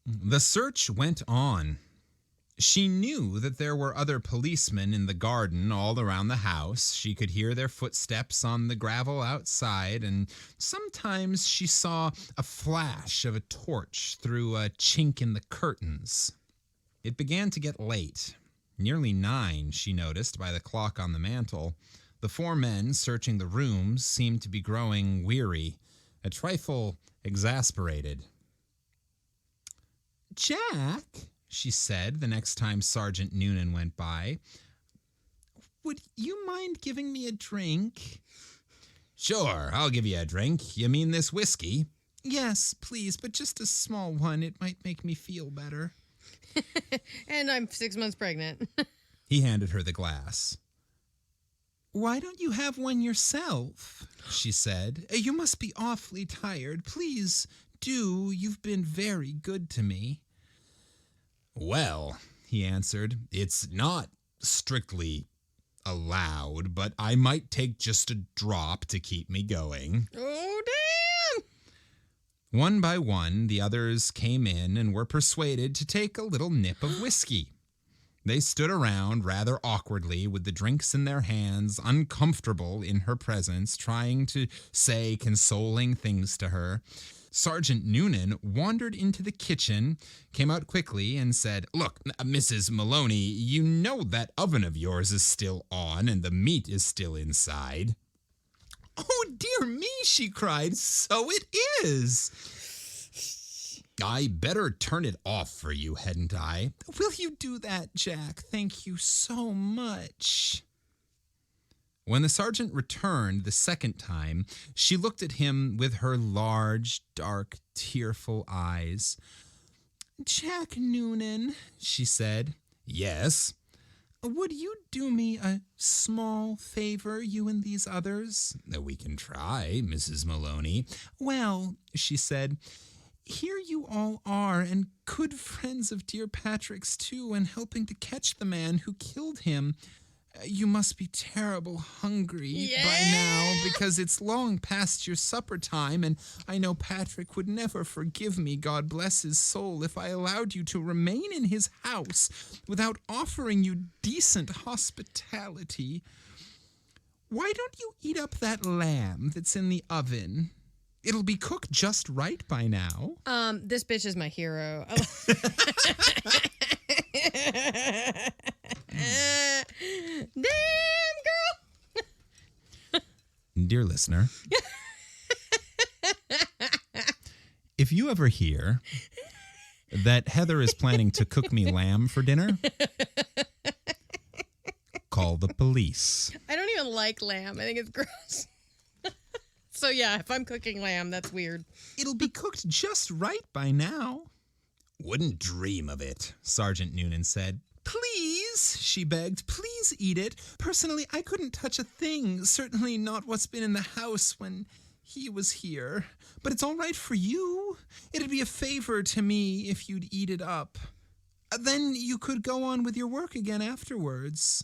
A: The search went on. She knew that there were other policemen in the garden all around the house. She could hear their footsteps on the gravel outside, and sometimes she saw a flash of a torch through a chink in the curtains. It began to get late. Nearly 9, she noticed by the clock on the mantel. The 4 men searching the rooms seemed to be growing weary, a trifle exasperated. "Jack," she said the next time Sergeant Noonan went by, "would you mind giving me a drink?" "Sure, I'll give you a drink. You mean this whiskey?" "Yes, please, but just a small one. It might make me feel better."
C: And I'm 6 months pregnant.
A: He handed her the glass. "Why don't you have one yourself?" she said. "You must be awfully tired. Please do. You've been very good to me." "Well," he answered, "it's not strictly allowed, but I might take just a drop to keep me going."
C: Oh, damn!
A: One by one, the others came in and were persuaded to take a little nip of whiskey. They stood around rather awkwardly with the drinks in their hands, uncomfortable in her presence, trying to say consoling things to her. Sergeant Noonan wandered into the kitchen, came out quickly, and said, "Look, Mrs. Maloney, you know that oven of yours is still on and the meat is still inside." "Oh, dear me," she cried, "so it is." "I better turn it off for you, hadn't I?" "Will you do that, Jack? Thank you so much." When the sergeant returned the second time, she looked at him with her large, dark, tearful eyes. "Jack Noonan," she said. "Yes?" "Would you do me a small favor, you and these others?" "We can try, Mrs. Maloney." "Well," she said, "here you all are, and good friends of dear Patrick's too, and helping to catch the man who killed him. You must be terrible hungry by now, because it's long past your supper time, and I know Patrick would never forgive me, God bless his soul, if I allowed you to remain in his house without offering you decent hospitality. Why don't you eat up that lamb that's in the oven? It'll be cooked just right by now."
C: This bitch is my hero. Damn, girl.
A: Dear listener, if you ever hear that Heather is planning to cook me lamb for dinner, call the police.
C: I don't even like lamb. I think it's gross. So yeah, if I'm cooking lamb, that's weird.
A: It'll be cooked just right by now. "Wouldn't dream of it," Sergeant Noonan said. "Please," she begged, "please eat it. Personally, I couldn't touch a thing, certainly not what's been in the house when he was here. But it's all right for you. It'd be a favor to me if you'd eat it up. Then you could go on with your work again afterwards."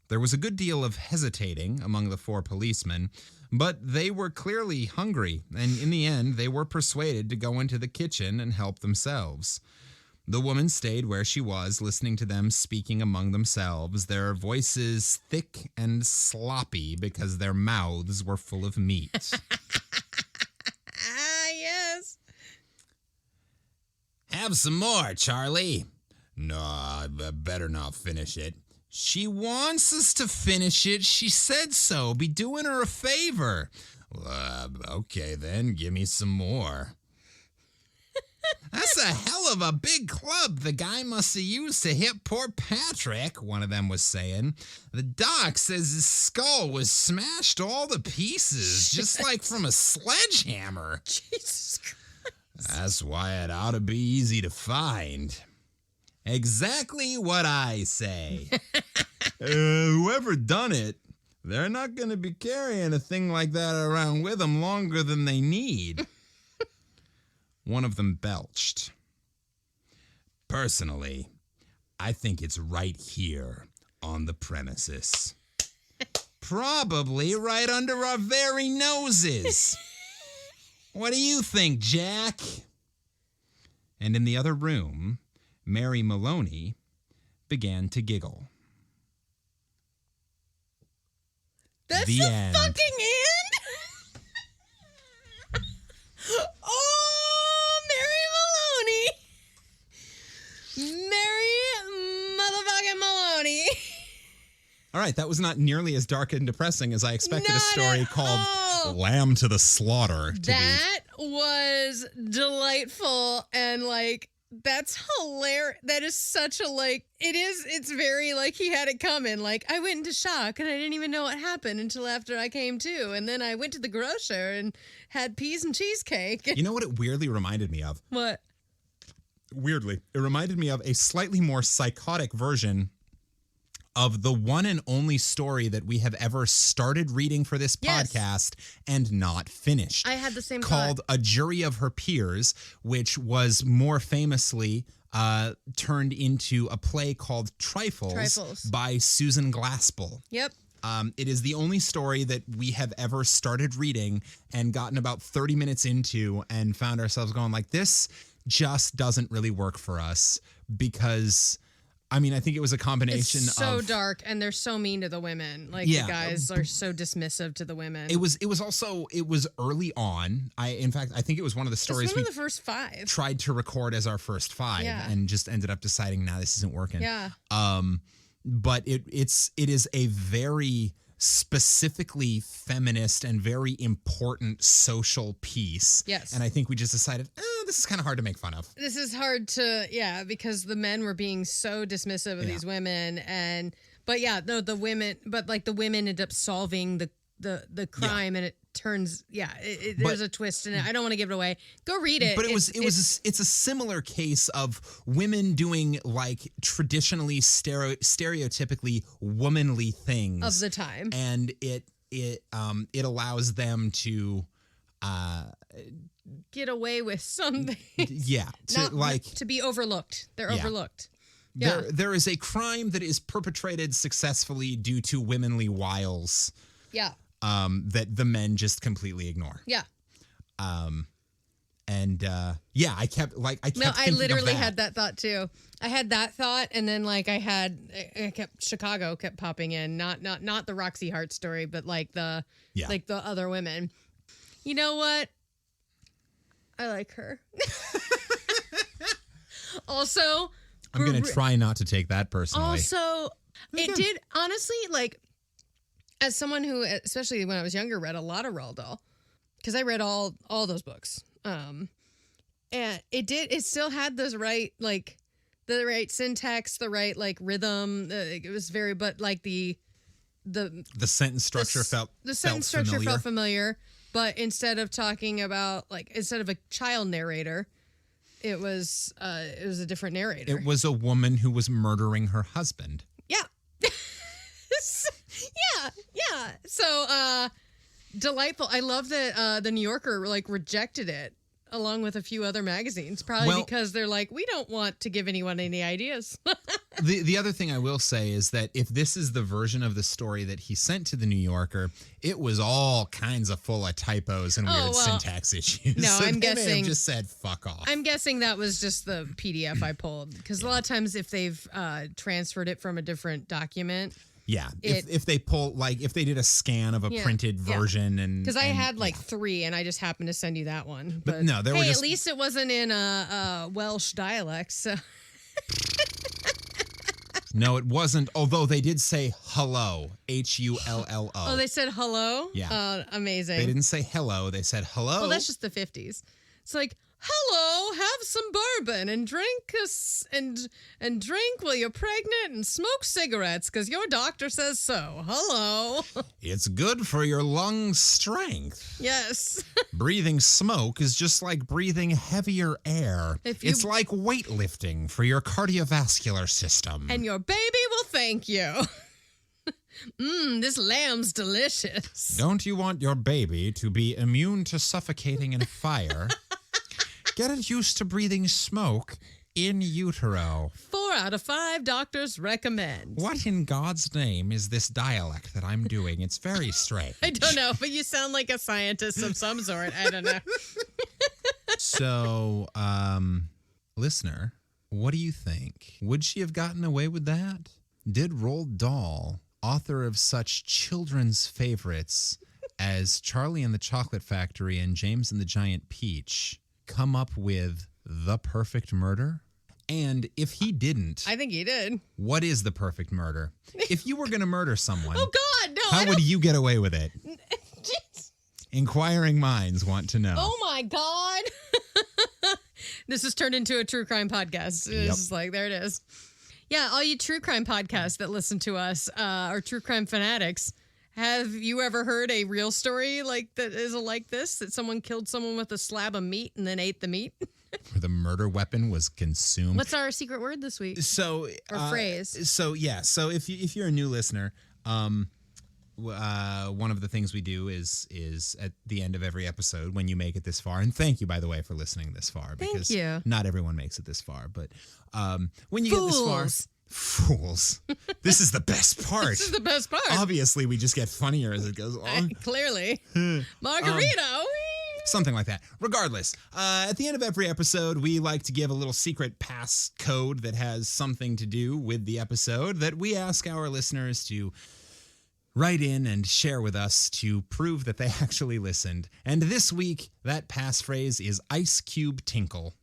A: There was a good deal of hesitating among the four policemen, but they were clearly hungry, and in the end they were persuaded to go into the kitchen and help themselves. The woman stayed where she was, listening to them speaking among themselves, their voices thick and sloppy because their mouths were full of meat.
C: Yes.
A: "Have some more, Charlie." "No, I better not finish it." "She wants us to finish it. She said so. Be doing her a favor." Okay, then, give me some more." "That's a hell of a big club the guy must have used to hit poor Patrick," one of them was saying. "The doc says his skull was smashed to all the pieces, just like from a sledgehammer."
C: Jesus Christ.
A: "That's why it ought to be easy to find." "Exactly what I say." Whoever done it, they're not going to be carrying a thing like that around with them longer than they need." One of them belched. "Personally, I think it's right here on the premises. Probably right under our very noses. What do you think, Jack?" And in the other room, Mary Maloney began to giggle.
C: That's
A: the end.
C: Fucking end? Oh, Mary Maloney. Mary motherfucking Maloney.
A: All right, that was not nearly as dark and depressing as I expected
C: Not
A: a story
C: at
A: called
C: all.
A: Lamb to the Slaughter to
C: That was delightful, and like, that's hilarious. That is such a, like, it's very like he had it coming. Like, I went into shock and I didn't even know what happened until after I came to. And then I went to the grocer and had peas and cheesecake.
A: be. You know what it weirdly reminded me of?
C: What?
A: Weirdly, it reminded me of a slightly more psychotic version of the one and only story that we have ever started reading for this
C: Yes.
A: podcast and not finished.
C: I had the same
A: called
C: thought.
A: A Jury of Her Peers, which was more famously turned into a play called Trifles. By Susan Glaspell.
C: Yep.
A: It is the only story that we have ever started reading and gotten about 30 minutes into and found ourselves going like, this just doesn't really work for us, because I mean, I think it was a combination
C: it's so
A: of
C: dark, and they're so mean to the women. Like the guys are so dismissive to the women.
A: It was early on. In fact, I think it was one of the stories
C: it's one of the first 5.
A: tried to record as our first 5 and just ended up deciding, nah, this isn't working.
C: Yeah.
A: But it is a very specifically feminist and very important social piece.
C: Yes.
A: And I think we just decided, this is kind of hard to make fun of.
C: This is hard to, because the men were being so dismissive of these women. The women end up solving the crime, and it turns, there's a twist in it. I don't want to give it away. Go read it.
A: But it's a similar case of women doing like traditionally stereotypically womanly things
C: of the time,
A: and it allows them to
C: get away with something.
A: To
C: be overlooked. They're overlooked.
A: There is a crime that is perpetrated successfully due to womanly wiles.
C: Yeah.
A: That the men just completely ignore.
C: Yeah.
A: I kept
C: I literally had that thought too. I had that thought, and then Chicago kept popping in. Not the Roxy Hart story, but like the other women. You know what? I like her. Also,
A: I'm going to try not to take that personally.
C: Also, it did honestly, like, as someone who, especially when I was younger, read a lot of Roald Dahl, because I read all those books. And it still had those right syntax, the right like rhythm. It was very, but like the
A: sentence structure felt
C: familiar. But instead of talking about instead of a child narrator, it was a different narrator.
A: It was a woman who was murdering her husband.
C: Yeah. Yeah. So delightful. I love that the New Yorker rejected it along with a few other magazines, probably because they're like, we don't want to give anyone any ideas.
A: The other thing I will say is that if this is the version of the story that he sent to the New Yorker, it was all kinds of full of typos and weird syntax issues.
C: No,
A: so
C: I'm
A: they
C: guessing
A: may have just said fuck off.
C: I'm guessing that was just the PDF I pulled, because a lot of times if they've transferred it from a different document.
A: Yeah, if they pull, if they did a scan of a printed version, and
C: because I had 3, and I just happened to send you that one.
A: But no, there were
C: at least it wasn't in a Welsh dialect. So
A: no, it wasn't. Although they did say hello, HULLO.
C: Oh, they said hello.
A: Yeah,
C: amazing.
A: They didn't say hello. They said hello.
C: Well, that's just the 50s. It's like, hello, have some bourbon and drink and drink while you're pregnant and smoke cigarettes because your doctor says so. Hello.
A: It's good for your lung strength.
C: Yes.
A: Breathing smoke is just like breathing heavier air. It's like weightlifting for your cardiovascular system.
C: And your baby will thank you. This lamb's delicious.
A: Don't you want your baby to be immune to suffocating and fire? Get it used to breathing smoke in utero.
C: 4 out of 5 doctors recommend.
A: What in God's name is this dialect that I'm doing? It's very strange.
C: I don't know, but you sound like a scientist of some sort. I don't know.
A: So, listener, what do you think? Would she have gotten away with that? Did Roald Dahl, author of such children's favorites as Charlie and the Chocolate Factory and James and the Giant Peach, come up with the perfect murder? And if he didn't,
C: I think he did.
A: What is the perfect murder? If you were going to murder someone,
C: oh God, no!
A: How would you get away with it? Inquiring minds want to know.
C: Oh my God! This has turned into a true crime podcast. It's like, there it is. Yeah, all you true crime podcasts that listen to us are true crime fanatics. Have you ever heard a real story that is like this? That someone killed someone with a slab of meat and then ate the meat?
A: Where the murder weapon was consumed.
C: What's our secret word this week? Or phrase?
A: So if you're a new listener, one of the things we do is at the end of every episode when you make it this far, and thank you, by the way, for listening this far, because not everyone makes it this far, but when you get this far, fools, this is the best part.
C: This is the best part.
A: Obviously, we just get funnier as it goes on.
C: Clearly. Margarita.
A: Something like that. Regardless, at the end of every episode, we like to give a little secret pass code that has something to do with the episode that we ask our listeners to write in and share with us to prove that they actually listened. And this week, that passphrase is Ice Cube Tinkle.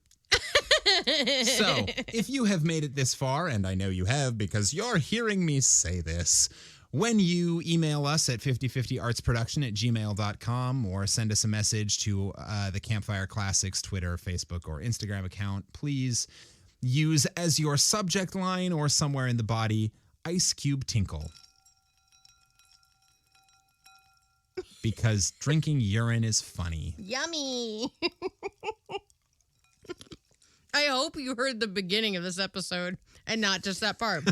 A: So, if you have made it this far, and I know you have because you're hearing me say this, when you email us at 5050artsproduction@gmail.com or send us a message to the Campfire Classics Twitter, Facebook, or Instagram account, please use as your subject line or somewhere in the body, Ice Cube Tinkle. Because drinking urine is funny.
C: Yummy. I hope you heard the beginning of this episode and not just that part.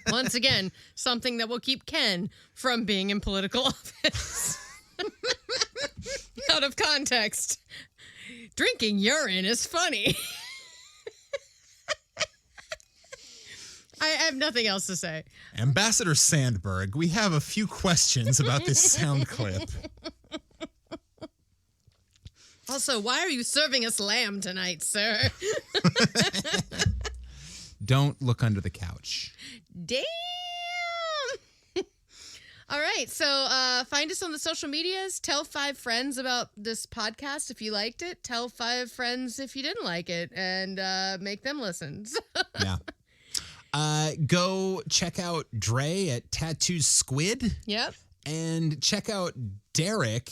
C: Once again, something that will keep Ken from being in political office. Out of context. Drinking urine is funny. I have nothing else to say.
A: Ambassador Sandberg, we have a few questions about this sound clip.
C: Also, why are you serving us lamb tonight, sir?
A: Don't look under the couch.
C: Damn! All right, so find us on the social medias. Tell 5 friends about this podcast if you liked it. Tell 5 friends if you didn't like it, and make them listen.
A: Yeah. Go check out Dre at Tattoo Squid.
C: Yep.
A: And check out Derek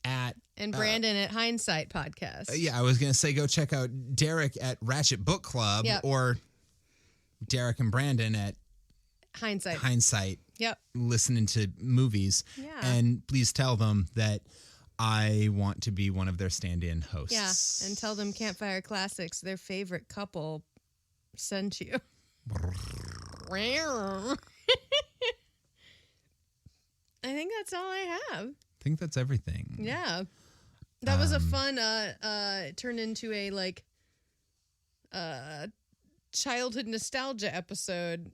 A: at...
C: And Brandon at Hindsight Podcast.
A: Yeah, I was going to say go check out Derek at Ratchet Book Club.
C: Yep.
A: Or Derek and Brandon at
C: Hindsight. Yep.
A: Listening to movies.
C: Yeah.
A: And please tell them that I want to be one of their stand-in hosts.
C: Yeah, and tell them Campfire Classics, their favorite couple, sent you. I think that's all I have.
A: I think that's everything.
C: Yeah. That was a fun, turned into a, like, childhood nostalgia episode,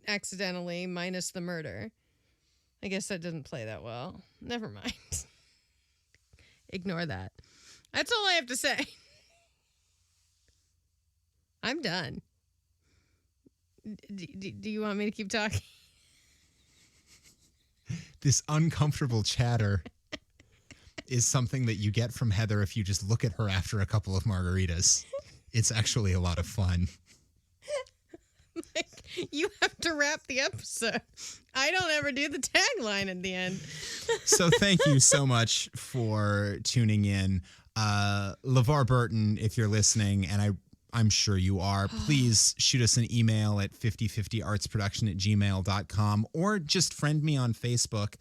C: accidentally, minus the murder. I guess that didn't play that well. Never mind. Ignore that. That's all I have to say. I'm done. Do you want me to keep talking?
A: This uncomfortable chatter is something that you get from Heather if you just look at her after a couple of margaritas. It's actually a lot of fun.
C: Like, you have to wrap the episode. I don't ever do the tagline at the end.
A: So thank you so much for tuning in. LeVar Burton, if you're listening, and I'm sure you are, please shoot us an email at 5050artsproduction@gmail.com or just friend me on Facebook.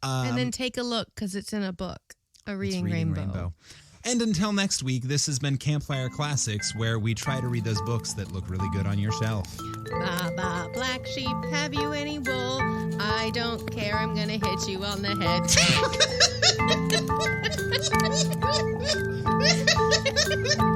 C: And then take a look, because it's in a book, A Reading Rainbow.
A: And until next week, this has been Campfire Classics, where we try to read those books that look really good on your shelf.
C: Ba ba, black sheep, have you any wool? I don't care, I'm gonna hit you on the head.